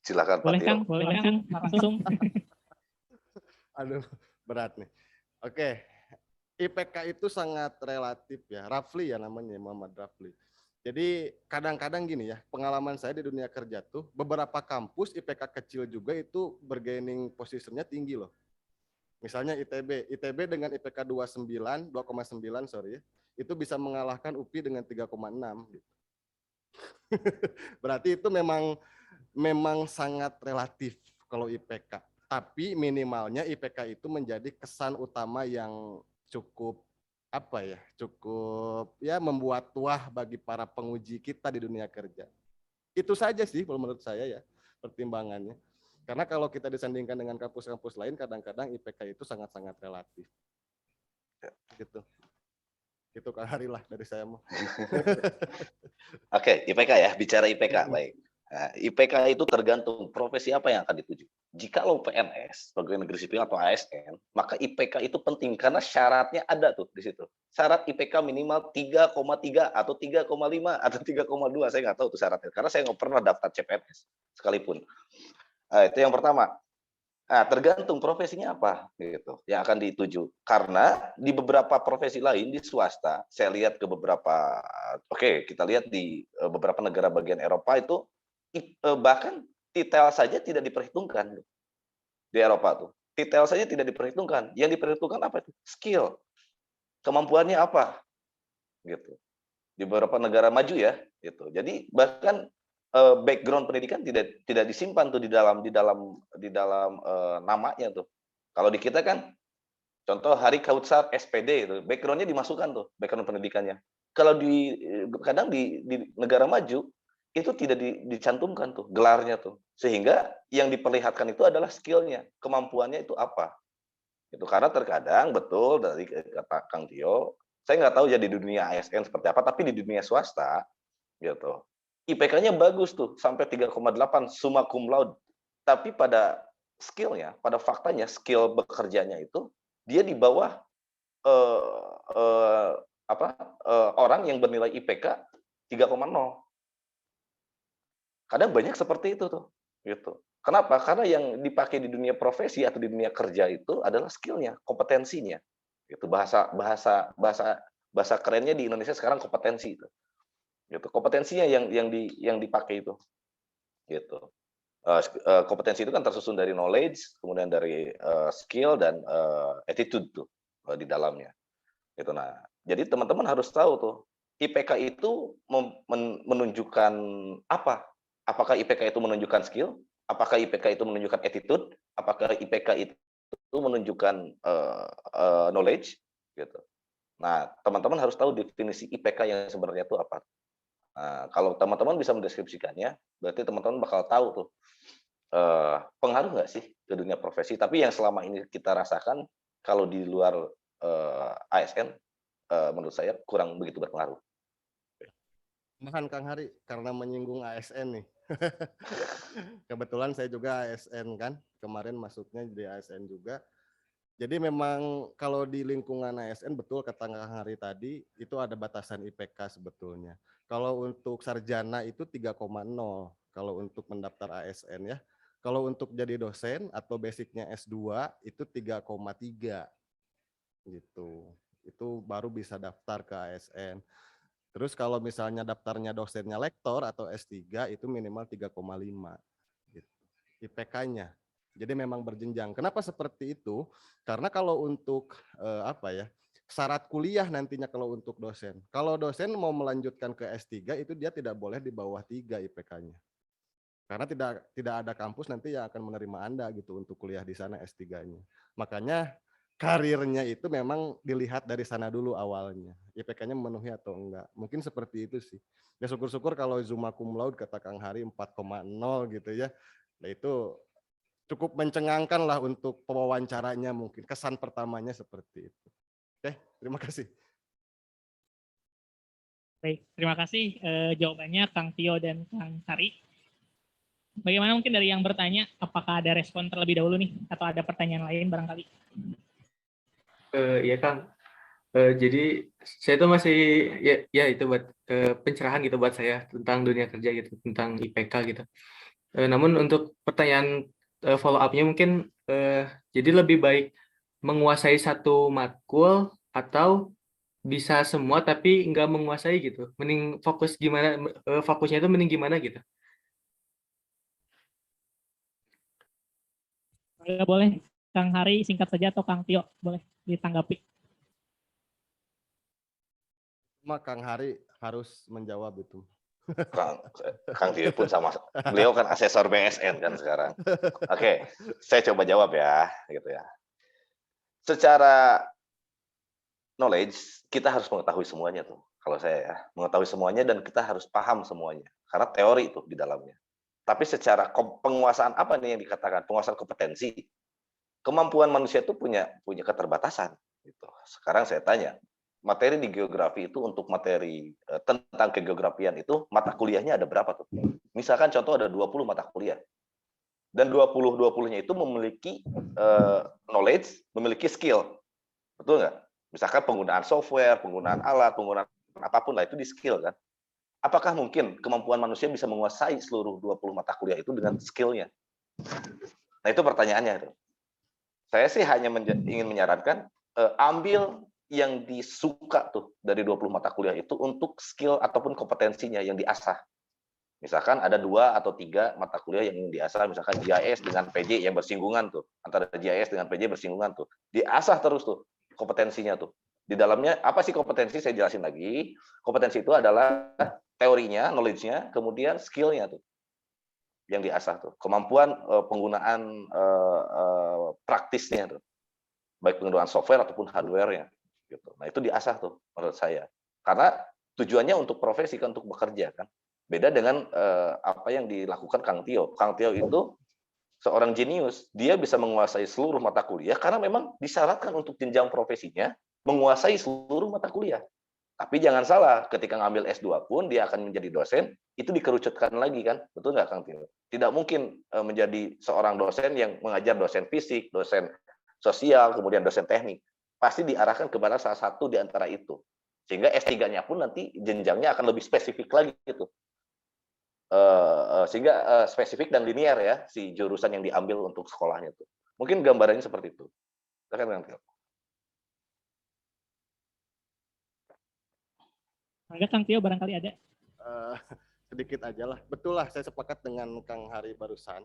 Silakan Pak Tio. Boleh Kang, langsung. Aduh, berat nih. Oke, IPK itu sangat relatif ya. Rafli ya namanya, Muhammad Rafli. Jadi kadang-kadang gini ya, pengalaman saya di dunia kerja tuh, beberapa kampus IPK kecil juga itu bergaining posisinya tinggi loh. Misalnya ITB dengan IPK 2,9 sorry ya, itu bisa mengalahkan UPI dengan 3,6 gitu. Berarti itu memang sangat relatif kalau IPK. Tapi minimalnya IPK itu menjadi kesan utama yang cukup membuat tuah bagi para penguji kita di dunia kerja. Itu saja sih kalau menurut saya ya pertimbangannya. Karena kalau kita disandingkan dengan kampus-kampus lain, kadang-kadang IPK itu sangat-sangat relatif. Gitu. Itu Kang Hari lah dari saya mau. Oke, IPK ya, bicara IPK, baik. Nah, IPK itu tergantung profesi apa yang akan dituju. Jika lo PNS, pegawai negeri sipil atau ASN, maka IPK itu penting karena syaratnya ada tuh di situ. Syarat IPK minimal 3,3 atau 3,5 atau 3,2, saya nggak tahu tuh syaratnya. Karena saya nggak pernah daftar CPNS sekalipun. Nah, itu yang pertama. Nah, tergantung profesinya apa gitu yang akan dituju. Karena di beberapa profesi lain di swasta, saya lihat ke beberapa, kita lihat di beberapa negara bagian Eropa itu bahkan titel saja tidak diperhitungkan di Eropa tuh. Titel saja tidak diperhitungkan. Yang diperhitungkan apa itu? Skill. Kemampuannya apa? Gitu. Di beberapa negara maju ya, gitu. Jadi bahkan background pendidikan tidak disimpan tuh di dalam namanya tuh. Kalau di kita kan contoh Hari Kautsar SPD itu, background-nya dimasukkan tuh, background pendidikannya. Kalau kadang di negara maju itu tidak dicantumkan tuh gelarnya tuh. Sehingga yang diperlihatkan itu adalah skill-nya, kemampuannya itu apa. Itu karena terkadang betul dari kata Kang Tio, saya nggak tahu ya di dunia ASN seperti apa, tapi di dunia swasta gitu. IPK-nya bagus tuh sampai 3,8 summa cum laude. Tapi pada skill-nya, pada faktanya skill bekerjanya itu dia di bawah orang yang bernilai IPK 3,0. Kadang banyak seperti itu tuh, gitu. Kenapa? Karena yang dipakai di dunia profesi atau di dunia kerja itu adalah skill-nya, kompetensinya. Itu bahasa kerennya di Indonesia sekarang kompetensi itu. Gitu. Kompetensinya yang dipakai itu. Gitu. Kompetensi itu kan tersusun dari knowledge, kemudian dari skill dan attitude tuh. di dalamnya. Gitu. Nah, jadi teman-teman harus tahu tuh IPK itu menunjukkan apa? Apakah IPK itu menunjukkan skill? Apakah IPK itu menunjukkan attitude? Apakah IPK itu menunjukkan knowledge? Gitu. Nah, teman-teman harus tahu definisi IPK yang sebenarnya itu apa. Nah, kalau teman-teman bisa mendeskripsikannya, berarti teman-teman bakal tahu tuh pengaruh nggak sih ke dunia profesi. Tapi yang selama ini kita rasakan kalau di luar ASN, menurut saya kurang begitu berpengaruh. Makan Kang Hari karena menyinggung ASN nih. Kebetulan saya juga ASN kan, kemarin masuknya di ASN juga. Jadi memang kalau di lingkungan ASN betul kata Kang Hari tadi itu ada batasan IPK sebetulnya. Kalau untuk sarjana itu 3,0 kalau untuk mendaftar ASN ya. Kalau untuk jadi dosen atau basicnya S2 itu 3,3 gitu. Itu baru bisa daftar ke ASN. Terus kalau misalnya daftarnya dosennya lektor atau S3 itu minimal 3,5 gitu. IPK-nya. Jadi memang berjenjang. Kenapa seperti itu? Karena kalau untuk syarat kuliah nantinya kalau untuk dosen. Kalau dosen mau melanjutkan ke S3 itu dia tidak boleh di bawah 3 IPK-nya. Karena tidak ada kampus nanti yang akan menerima Anda gitu untuk kuliah di sana S3-nya. Makanya karirnya itu memang dilihat dari sana dulu awalnya. IPK-nya memenuhi atau enggak. Mungkin seperti itu sih. Ya syukur-syukur kalau summa cum laude kata Kang Hari 4,0 gitu ya. Nah itu cukup mencengangkan lah untuk pewawancaranya mungkin. Kesan pertamanya seperti itu. Oke, terima kasih. Baik, terima kasih jawabannya Kang Tio dan Kang Hari. Bagaimana mungkin dari yang bertanya, apakah ada respon terlebih dahulu nih, atau ada pertanyaan lain barangkali? Iya Kang. Jadi saya tuh masih ya itu buat pencerahan gitu buat saya tentang dunia kerja gitu, tentang IPK gitu. Namun untuk pertanyaan follow up-nya mungkin jadi lebih baik menguasai satu matkul atau bisa semua tapi nggak menguasai gitu. Mending fokus gimana, fokusnya itu mending gimana gitu. Boleh, Kang Hari singkat saja atau Kang Tio boleh ditanggapi. Cuma Kang Hari harus menjawab itu. Kang Tio pun sama, beliau kan asesor BSN kan sekarang. Oke, saya coba jawab ya, gitu ya. Secara knowledge, kita harus mengetahui semuanya tuh. Kalau saya ya, mengetahui semuanya dan kita harus paham semuanya. Karena teori itu di dalamnya. Tapi secara penguasaan apa nih yang dikatakan? Penguasaan kompetensi. Kemampuan manusia itu punya keterbatasan. Gitu. Sekarang saya tanya, materi di geografi itu untuk materi tentang kegeografian itu mata kuliahnya ada berapa tuh? Misalkan contoh ada 20 mata kuliah. Dan 20-20-nya itu memiliki knowledge, memiliki skill. Betul nggak? Misalkan penggunaan software, penggunaan alat, penggunaan apapun lah itu di skill kan. Apakah mungkin kemampuan manusia bisa menguasai seluruh 20 mata kuliah itu dengan skill-nya? Nah, itu pertanyaannya. Saya sih hanya ingin menyarankan ambil yang disuka tuh dari 20 mata kuliah itu untuk skill ataupun kompetensinya yang diasah. Misalkan ada 2 atau 3 mata kuliah yang ingin diasah, misalkan GIS dengan PJ yang bersinggungan tuh, antara GIS dengan PJ bersinggungan tuh. Diasah terus tuh kompetensinya tuh. Di dalamnya apa sih kompetensi? Saya jelasin lagi. Kompetensi itu adalah teorinya, knowledge-nya, kemudian skill-nya tuh yang diasah tuh. Kemampuan penggunaan praktisnya tuh. Baik penggunaan software ataupun hardware-nya gitu. Nah, itu diasah tuh menurut saya. Karena tujuannya untuk profesi kan, untuk bekerja kan. Beda dengan apa yang dilakukan Kang Tio. Kang Tio itu seorang jenius, dia bisa menguasai seluruh mata kuliah karena memang disyaratkan untuk jenjang profesinya menguasai seluruh mata kuliah. Tapi jangan salah, ketika ngambil S2 pun dia akan menjadi dosen, itu dikerucutkan lagi kan, betul nggak Kang Tio? Tidak mungkin menjadi seorang dosen yang mengajar dosen fisik, dosen sosial, kemudian dosen teknik. Pasti diarahkan kepada salah satu di antara itu. Sehingga S3-nya pun nanti jenjangnya akan lebih spesifik lagi gitu. Sehingga spesifik dan linear ya si jurusan yang diambil untuk sekolahnya tuh. Mungkin gambarannya seperti itu. Silakan Kang Tio. Ada Kang Tio barangkali ada. Sedikit aja lah. Betul lah, saya sepakat dengan Kang Hari barusan.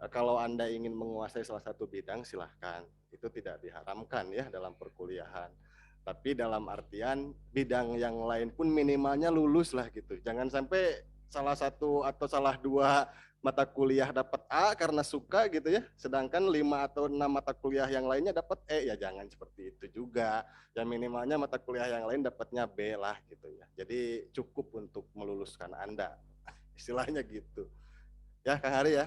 Kalau Anda ingin menguasai salah satu bidang, silahkan. Itu tidak diharamkan ya dalam perkuliahan. Tapi dalam artian bidang yang lain pun minimalnya lulus lah gitu. Jangan sampai salah satu atau salah dua mata kuliah dapat A karena suka gitu ya. Sedangkan 5 atau 6 mata kuliah yang lainnya dapat E, ya jangan seperti itu juga. Yang minimalnya mata kuliah yang lain dapatnya B lah gitu ya. Jadi cukup untuk meluluskan Anda. Istilahnya gitu. Ya Kang Hari ya.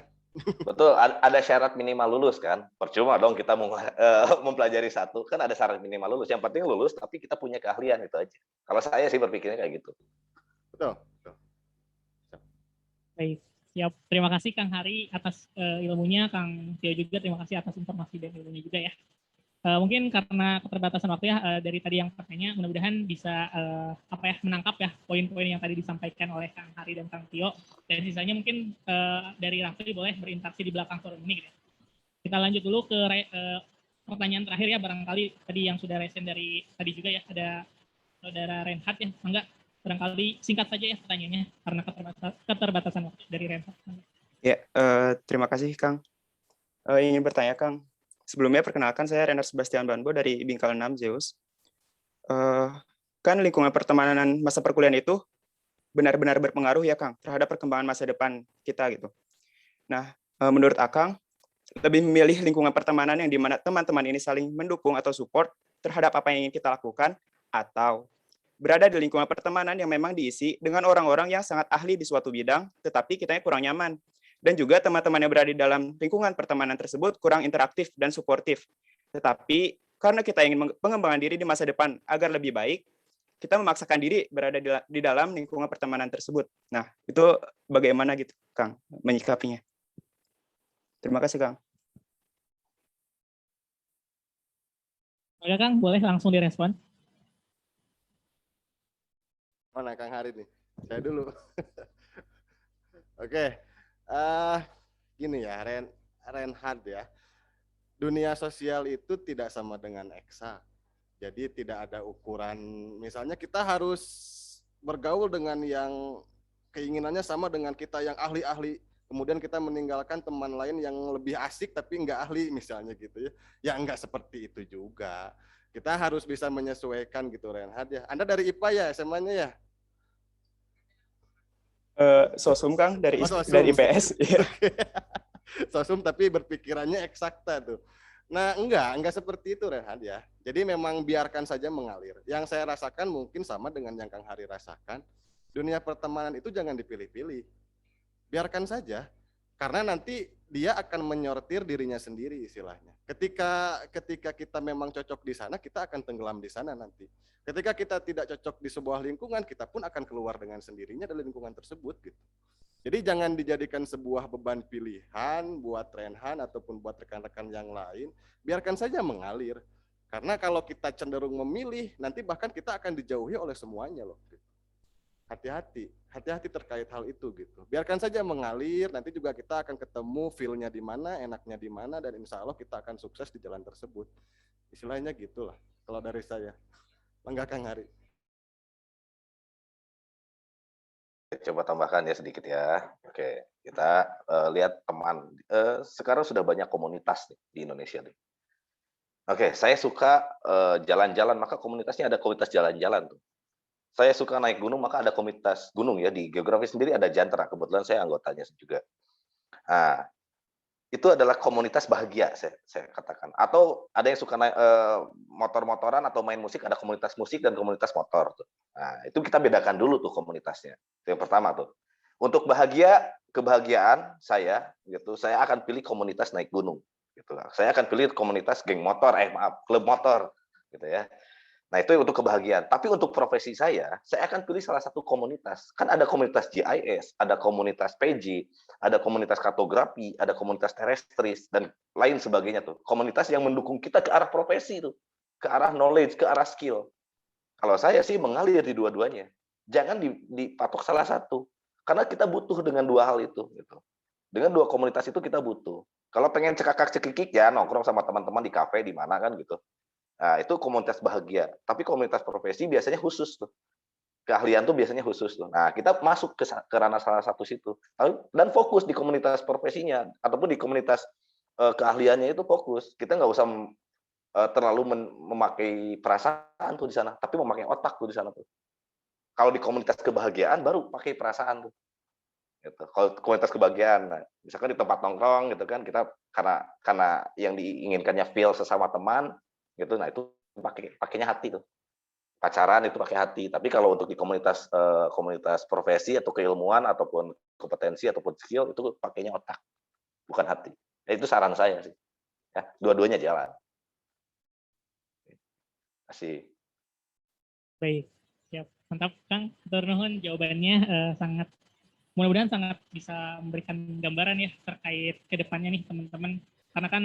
Betul, ada syarat minimal lulus kan. Percuma dong kita mempelajari satu, kan ada syarat minimal lulus. Yang penting lulus, tapi kita punya keahlian, itu aja. Kalau saya sih berpikirnya kayak gitu. Betul. Baik, siap. Terima kasih Kang Hari atas ilmunya, Kang Tio juga terima kasih atas informasi dan ilmunya juga ya. Mungkin karena keterbatasan waktu ya, dari tadi yang pertanyaan, mudah-mudahan bisa menangkap ya poin-poin yang tadi disampaikan oleh Kang Hari dan Kang Tio. Dan sisanya mungkin dari Raffi boleh berinteraksi di belakang forum ini. Gitu. Kita lanjut dulu ke pertanyaan terakhir ya, barangkali tadi yang sudah resen dari tadi juga ya, ada Saudara Renhat ya, enggak? Barangkali singkat saja ya pertanyaannya, karena keterbatasan waktu dari Renhat. Ya, terima kasih Kang. Ingin bertanya Kang, sebelumnya perkenalkan saya Renard Sebastian Banbo dari Bingkal 6 Zeus. Kan lingkungan pertemanan masa perkuliahan itu benar-benar berpengaruh ya Kang terhadap perkembangan masa depan kita gitu. Nah, menurut Akang, lebih memilih lingkungan pertemanan yang dimana teman-teman ini saling mendukung atau support terhadap apa yang ingin kita lakukan, atau berada di lingkungan pertemanan yang memang diisi dengan orang-orang yang sangat ahli di suatu bidang, tetapi kitanya kurang nyaman. Dan juga teman-teman yang berada di dalam lingkungan pertemanan tersebut kurang interaktif dan suportif. Tetapi karena kita ingin pengembangan diri di masa depan agar lebih baik, kita memaksakan diri berada di dalam lingkungan pertemanan tersebut. Nah, itu bagaimana gitu, Kang, menyikapinya? Terima kasih, Kang. Oke, Kang, boleh langsung direspon. Mana Kang Hari nih? Saya dulu. Oke. Gini ya, Renhard ya. Dunia sosial itu tidak sama dengan eksak. Jadi tidak ada ukuran, misalnya kita harus bergaul dengan yang keinginannya sama dengan kita yang ahli-ahli, kemudian kita meninggalkan teman lain yang lebih asik tapi nggak ahli misalnya gitu ya. Ya nggak seperti itu juga. Kita harus bisa menyesuaikan gitu Renhard ya. Anda dari IPA ya SMA-nya ya? Sosum Kang dari Sosum. dari IPS. Sosum tapi berpikirannya eksakta tuh. Nah, enggak seperti itu Renhard ya. Jadi memang biarkan saja mengalir. Yang saya rasakan mungkin sama dengan yang Kang Hari rasakan. Dunia pertemanan itu jangan dipilih-pilih. Biarkan saja. Karena nanti dia akan menyortir dirinya sendiri istilahnya. Ketika kita memang cocok di sana, kita akan tenggelam di sana nanti. Ketika kita tidak cocok di sebuah lingkungan, kita pun akan keluar dengan sendirinya dari lingkungan tersebut gitu. Jadi jangan dijadikan sebuah beban pilihan buat Renhan ataupun buat rekan-rekan yang lain. Biarkan saja mengalir. Karena kalau kita cenderung memilih, nanti bahkan kita akan dijauhi oleh semuanya loh. Hati-hati terkait hal itu gitu. Biarkan saja mengalir, nanti juga kita akan ketemu feel-nya di mana, enaknya di mana, dan insya Allah kita akan sukses di jalan tersebut. Istilahnya gitulah kalau dari saya. Enggak Kang Hari. Coba tambahkan ya sedikit ya. Oke, kita lihat teman. Sekarang sudah banyak komunitas nih di Indonesia nih. Oke, saya suka jalan-jalan, maka komunitasnya ada komunitas jalan-jalan tuh. Saya suka naik gunung, maka ada komunitas gunung ya. Di geografi sendiri ada Jantra, kebetulan saya anggotanya juga. Nah, itu adalah komunitas bahagia, saya katakan. Atau ada yang suka naik motor-motoran atau main musik, ada komunitas musik dan komunitas motor tuh. Nah, itu kita bedakan dulu tuh komunitasnya. Itu yang pertama tuh. Untuk kebahagiaan saya gitu, saya akan pilih komunitas naik gunung gitu. Saya akan pilih komunitas geng motor, klub motor gitu ya. Nah, itu untuk kebahagiaan. Tapi untuk profesi saya akan pilih salah satu komunitas. Kan ada komunitas GIS, ada komunitas PG, ada komunitas kartografi, ada komunitas terrestris, dan lain sebagainya tuh. Komunitas yang mendukung kita ke arah profesi tuh, ke arah knowledge, ke arah skill. Kalau saya sih mengalir di dua-duanya. Jangan dipatok salah satu. Karena kita butuh dengan dua hal itu. Gitu. Dengan dua komunitas itu kita butuh. Kalau pengen cekakak-cekikik ya nongkrong sama teman-teman di kafe di mana kan gitu. Nah, itu komunitas bahagia. Tapi komunitas profesi biasanya khusus tuh. keahlian tuh biasanya khusus tuh. Nah, kita masuk ke ranah salah satu situ. Dan fokus di komunitas profesinya ataupun di komunitas keahliannya itu fokus. Kita nggak usah terlalu memakai perasaan tuh di sana, tapi memakai otak tuh di sana tuh. Kalau di komunitas kebahagiaan baru pakai perasaan tuh. Gitu. Kalau komunitas kebahagiaan, nah, misalkan di tempat nongkrong gitu kan, kita karena yang diinginkannya feel sesama teman gitu, nah itu pakainya hati tuh. Pacaran itu pakai hati, tapi kalau untuk di komunitas komunitas profesi atau keilmuan ataupun kompetensi ataupun skill itu pakainya otak, bukan hati. Ya, itu saran saya sih. Ya, dua-duanya jalan. Kasih. Baik, siap. Mantap, Kang. Hatur nuhun jawabannya sangat mudah-mudahan sangat bisa memberikan gambaran ya terkait ke depannya nih teman-teman. Karena kan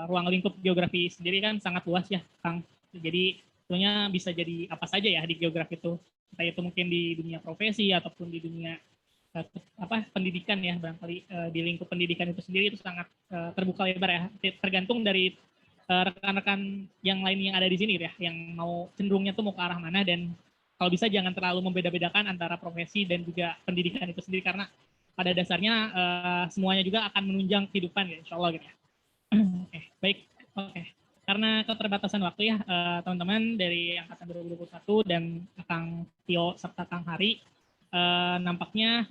ruang lingkup geografi sendiri kan sangat luas ya, Kang. Jadi tentunya bisa jadi apa saja ya di geografi itu. Entah itu mungkin di dunia profesi ataupun di dunia pendidikan ya, barangkali di lingkup pendidikan itu sendiri itu sangat terbuka lebar ya. Tergantung dari rekan-rekan yang lain yang ada di sini ya, yang mau cenderungnya tuh mau ke arah mana, dan kalau bisa jangan terlalu membeda-bedakan antara profesi dan juga pendidikan itu sendiri, karena pada dasarnya semuanya juga akan menunjang kehidupan ya, insya Allah gitu ya. Oke, baik. Oke. Karena keterbatasan waktu ya, teman-teman dari Angkatan 2021 dan Kang Tio serta Kang Hari, nampaknya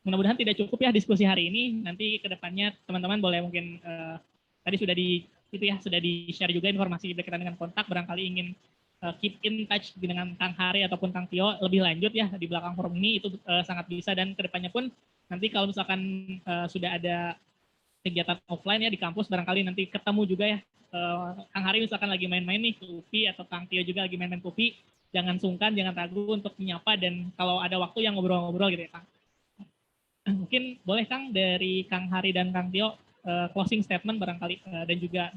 mudah-mudahan tidak cukup ya diskusi hari ini. Nanti ke depannya teman-teman boleh mungkin tadi sudah sudah di-share juga informasi berkaitan dengan kontak, barangkali ingin keep in touch dengan Kang Hari ataupun Kang Tio lebih lanjut ya di belakang forum ini, itu sangat bisa. Dan kedepannya pun nanti kalau misalkan sudah ada kegiatan offline ya di kampus, barangkali nanti ketemu juga ya. Kang Hari misalkan lagi main-main nih ke UPI atau Kang Tio juga lagi main-main ke UPI, jangan sungkan, jangan ragu untuk menyapa, dan kalau ada waktu yang ngobrol-ngobrol gitu ya Kang. Mungkin boleh Kang dari Kang Hari dan Kang Tio closing statement barangkali dan juga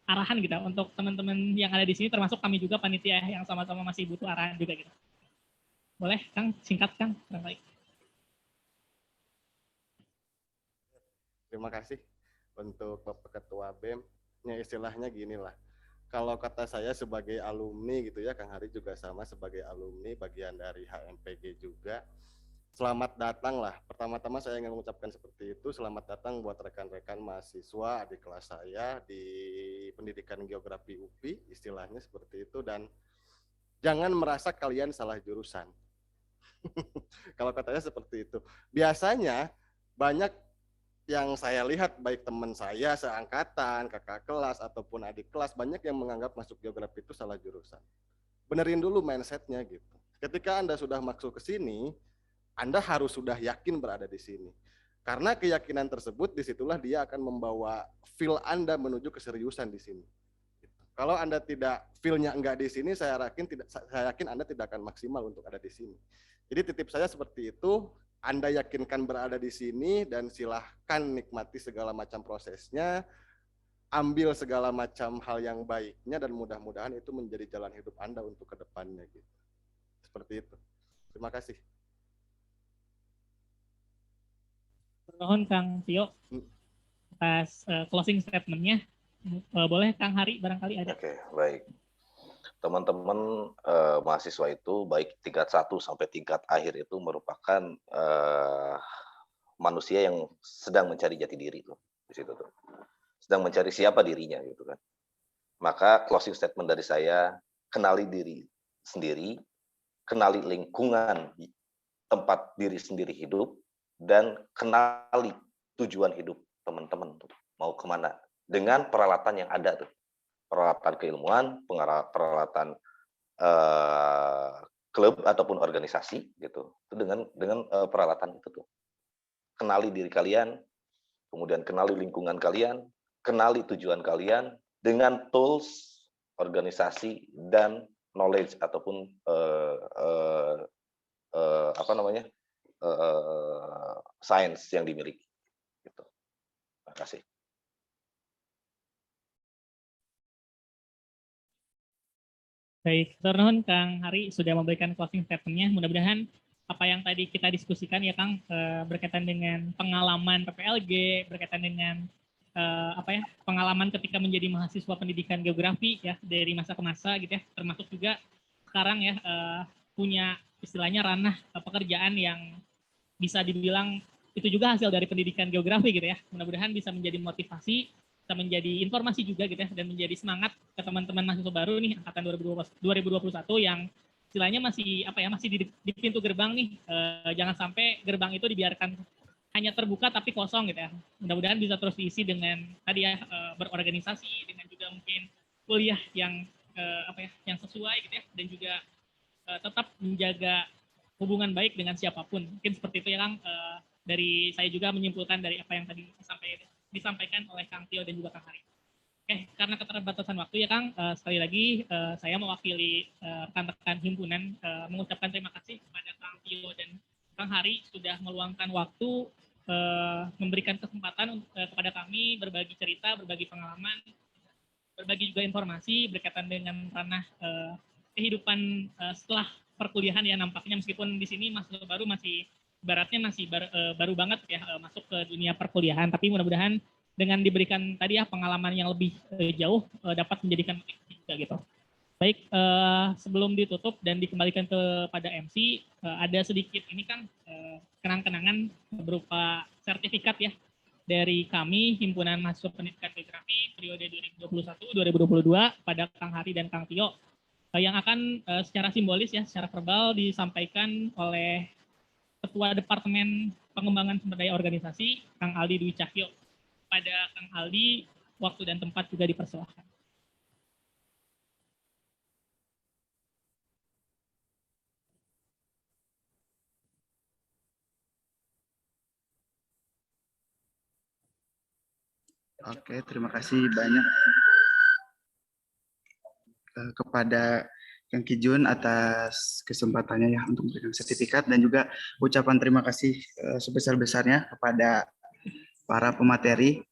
arahan gitu untuk teman-teman yang ada di sini, termasuk kami juga panitia yang sama-sama masih butuh arahan juga gitu. Boleh Kang, singkat Kang barangkali. Terima kasih untuk Bapak Ketua BEM. Ya, istilahnya gini lah. Kalau kata saya sebagai alumni gitu ya, Kang Hari juga sama sebagai alumni bagian dari HMPG juga. Selamat datang lah. Pertama-tama saya ingin mengucapkan seperti itu. Selamat datang buat rekan-rekan mahasiswa di kelas saya di pendidikan geografi UPI, istilahnya seperti itu. Dan jangan merasa kalian salah jurusan. Kalau katanya seperti itu. Biasanya banyak yang saya lihat, baik teman saya seangkatan, kakak kelas, ataupun adik kelas, banyak yang menganggap masuk geografi itu salah jurusan. Benerin dulu mindsetnya gitu. Ketika Anda sudah masuk ke sini, Anda harus sudah yakin berada di sini. Karena keyakinan tersebut, disitulah dia akan membawa feel Anda menuju keseriusan di sini. Kalau Anda tidak, feel-nya enggak di sini, saya yakin Anda tidak akan maksimal untuk ada di sini. Jadi titip saya seperti itu. Anda yakinkan berada di sini dan silahkan nikmati segala macam prosesnya, ambil segala macam hal yang baiknya, dan mudah-mudahan itu menjadi jalan hidup Anda untuk ke depannya gitu. Seperti itu. Terima kasih. Mohon Kang Tio atas closing statement-nya. Boleh Kang Hari barangkali ada. Oke, baik. Teman-teman mahasiswa itu baik tingkat 1 sampai tingkat akhir itu merupakan manusia yang sedang mencari jati diri tuh di situ tuh. Sedang mencari siapa dirinya gitu kan. Maka closing statement dari saya, kenali diri sendiri, kenali lingkungan tempat diri sendiri hidup, dan kenali tujuan hidup teman-teman tuh mau kemana dengan peralatan yang ada tuh. Peralatan keilmuan, peralatan klub ataupun organisasi gitu. Itu dengan peralatan itu tuh. Kenali diri kalian, kemudian kenali lingkungan kalian, kenali tujuan kalian dengan tools, organisasi, dan knowledge ataupun science yang dimiliki. Gitu. Terima kasih. Baik, ternuhun Kang Hari sudah memberikan closing statement-nya. Mudah-mudahan apa yang tadi kita diskusikan ya Kang, berkaitan dengan pengalaman PPLG, berkaitan dengan pengalaman ketika menjadi mahasiswa pendidikan geografi ya dari masa ke masa gitu ya, termasuk juga sekarang ya punya istilahnya ranah pekerjaan yang bisa dibilang itu juga hasil dari pendidikan geografi gitu ya. Mudah-mudahan bisa menjadi motivasi, bisa menjadi informasi juga gitu ya, dan menjadi semangat ke teman-teman mahasiswa baru nih angkatan 2021 yang istilahnya masih masih di pintu gerbang nih. Jangan sampai gerbang itu dibiarkan hanya terbuka tapi kosong gitu ya. Mudah-mudahan bisa terus diisi dengan tadi ya berorganisasi, dengan juga mungkin kuliah yang yang sesuai gitu ya, dan juga tetap menjaga hubungan baik dengan siapapun. Mungkin seperti itu ya Kang. Dari saya juga menyimpulkan dari apa yang tadi disampaikan oleh Kang Tio dan juga Kang Hari. Oke, karena keterbatasan waktu ya Kang, sekali lagi saya mewakili rekan-rekan himpunan mengucapkan terima kasih kepada Kang Tio dan Kang Hari sudah meluangkan waktu memberikan kesempatan kepada kami berbagi cerita, berbagi pengalaman, berbagi juga informasi berkaitan dengan ranah kehidupan setelah perkuliahan ya, nampaknya meskipun di sini mahasiswa baru masih ibaratnya masih baru banget ya masuk ke dunia perkuliahan, tapi mudah-mudahan dengan diberikan tadi ya pengalaman yang lebih jauh dapat menjadikan motivasi juga gitu. Baik, sebelum ditutup dan dikembalikan kepada MC, ada sedikit ini Kang kenang-kenangan berupa sertifikat ya dari kami Himpunan Mahasiswa Pendidikan Geografi periode 2021-2022 pada Kang Hari dan Kang Tio yang akan secara simbolis ya, secara verbal disampaikan oleh Ketua Departemen Pengembangan Sumber Daya Organisasi, Kang Aldi Dwi Cahyo. Pada Kang Aldi, waktu dan tempat juga dipersilahkan. Oke, terima kasih banyak kepada Kang Kijun atas kesempatannya ya untuk memberikan sertifikat, dan juga ucapan terima kasih sebesar-besarnya kepada para pemateri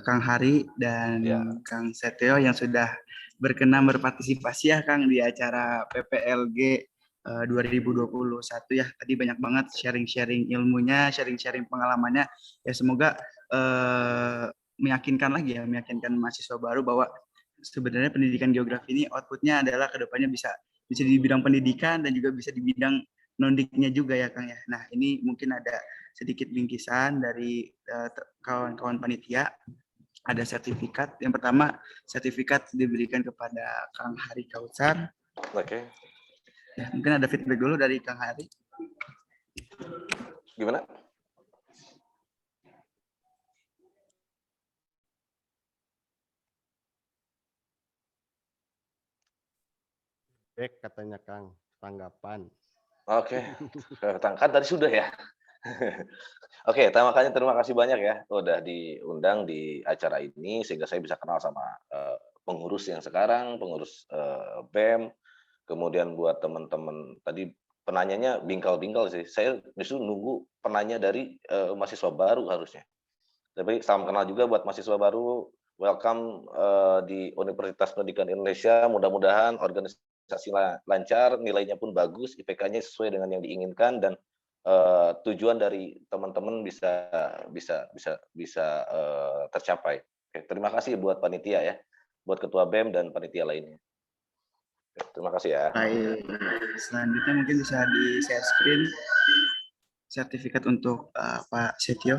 Kang Hari dan Kang Setio yang sudah berkenan berpartisipasi ya Kang di acara PPLG 2021 ya. Tadi banyak banget sharing-sharing ilmunya, sharing-sharing pengalamannya. Ya semoga meyakinkan mahasiswa baru bahwa sebenarnya pendidikan geografi ini outputnya adalah kedepannya bisa di bidang pendidikan dan juga bisa di bidang non-diknya juga ya Kang ya. Nah ini mungkin ada sedikit bingkisan dari kawan-kawan panitia. Ada sertifikat. Yang pertama sertifikat diberikan kepada Kang Hari Kautsar. Oke. Ya, mungkin ada feedback dulu dari Kang Hari. Gimana? Katanya Kang, tanggapan. Oke, kan tadi sudah ya. Oke, makanya terima kasih banyak ya udah diundang di acara ini sehingga saya bisa kenal sama pengurus yang sekarang, pengurus BEM, kemudian buat teman-teman tadi penanyanya bingkal-bingkal sih. Saya justru nunggu penanya dari mahasiswa baru harusnya. Tapi salam kenal juga buat mahasiswa baru. Welcome di Universitas Pendidikan Indonesia. Mudah-mudahan organisasi lancar, nilainya pun bagus, IPK-nya sesuai dengan yang diinginkan, dan tujuan dari teman-teman bisa tercapai. Oke, terima kasih buat panitia ya, buat ketua BEM dan panitia lainnya. Oke, terima kasih ya. Baik, selanjutnya mungkin bisa di share screen sertifikat untuk Pak Setio.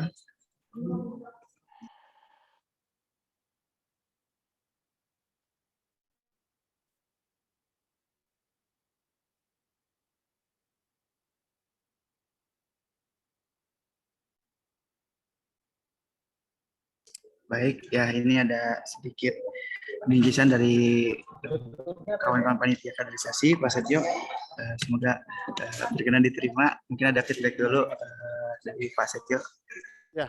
Baik, ya ini ada sedikit bingkisan dari kawan-kawan panitia kaderisasi Pak Setio. Semoga berkenan diterima. Mungkin ada feedback dulu dari Pak Setio. Ya,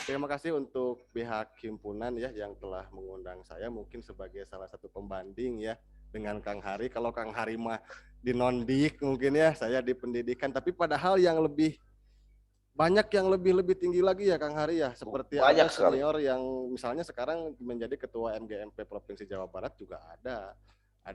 terima kasih untuk pihak himpunan ya yang telah mengundang saya mungkin sebagai salah satu pembanding ya dengan Kang Hari. Kalau Kang Hari mah di non-dik mungkin ya, saya di pendidikan, tapi padahal yang lebih banyak yang lebih tinggi lagi ya Kang Hari ya, seperti banyak ada senior sekali yang misalnya sekarang menjadi ketua MGMP Provinsi Jawa Barat juga ada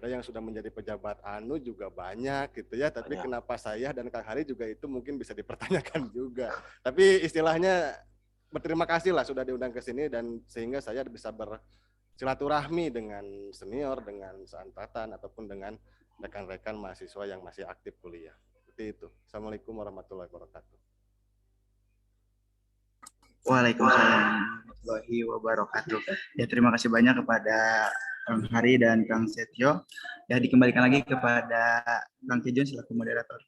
yang sudah menjadi pejabat ANU juga banyak gitu ya, tapi kenapa saya dan Kang Hari juga itu mungkin bisa dipertanyakan juga. Tapi istilahnya berterima kasih lah sudah diundang ke sini, dan sehingga saya bisa bersilaturahmi dengan senior, dengan seangkatan ataupun dengan rekan-rekan mahasiswa yang masih aktif kuliah. Seperti itu. Assalamualaikum warahmatullahi wabarakatuh. Waalaikumsalam warahmatullahi wabarakatuh. Ya, terima kasih banyak kepada Kang Hari dan Kang Setio. Ya, dikembalikan lagi kepada Kang Kijun selaku moderator.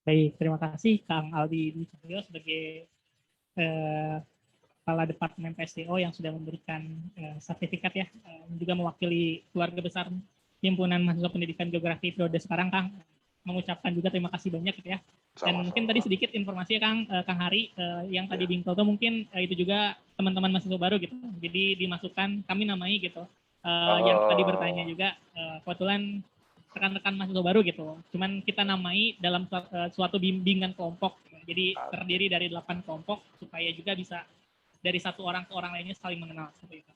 Baik, terima kasih Kang Aldi Dwi Cahyo sebagai Kepala Departemen PSDO yang sudah memberikan sertifikat ya, juga mewakili keluarga besar Himpunan Mahasiswa Pendidikan Geografi periode sekarang, Kang, mengucapkan juga terima kasih banyak gitu ya. Dan Sama-sama. mungkin tadi sedikit informasi ya Kang Hari, yang tadi Bingkel tuh mungkin itu juga teman-teman mahasiswa baru gitu. Jadi dimasukkan, kami namai gitu. Yang tadi bertanya juga, kebetulan rekan-rekan mahasiswa baru gitu. Cuman kita namai dalam suatu bimbingan kelompok. Jadi terdiri dari 8 kelompok supaya juga bisa dari satu orang ke orang lainnya saling mengenal seperti itu.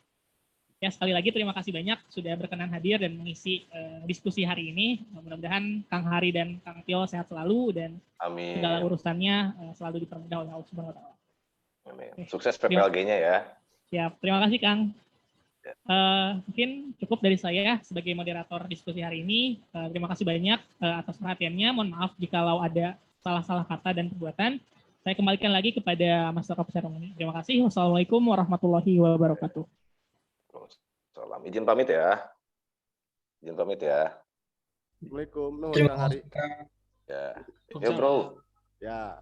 Ya, sekali lagi terima kasih banyak sudah berkenan hadir dan mengisi diskusi hari ini. Mudah-mudahan Kang Hari dan Kang Tio sehat selalu dan Amin. segala urusannya selalu dipermudah oleh Allah Subhanahu wa taala. Amin. Sukses PPLG-nya ya. Siap, terima kasih Kang. Mungkin cukup dari saya sebagai moderator diskusi hari ini. Terima kasih banyak atas perhatiannya. Mohon maaf jikalau ada salah-salah kata dan perbuatan. Saya kembalikan lagi kepada Mas Rokop Seremoni. Terima kasih. Wassalamualaikum warahmatullahi wabarakatuh. Salam. Izin pamit ya. Assalamualaikum. Nuhun Terima Kang Hari. Ya. Yo bro. Ya.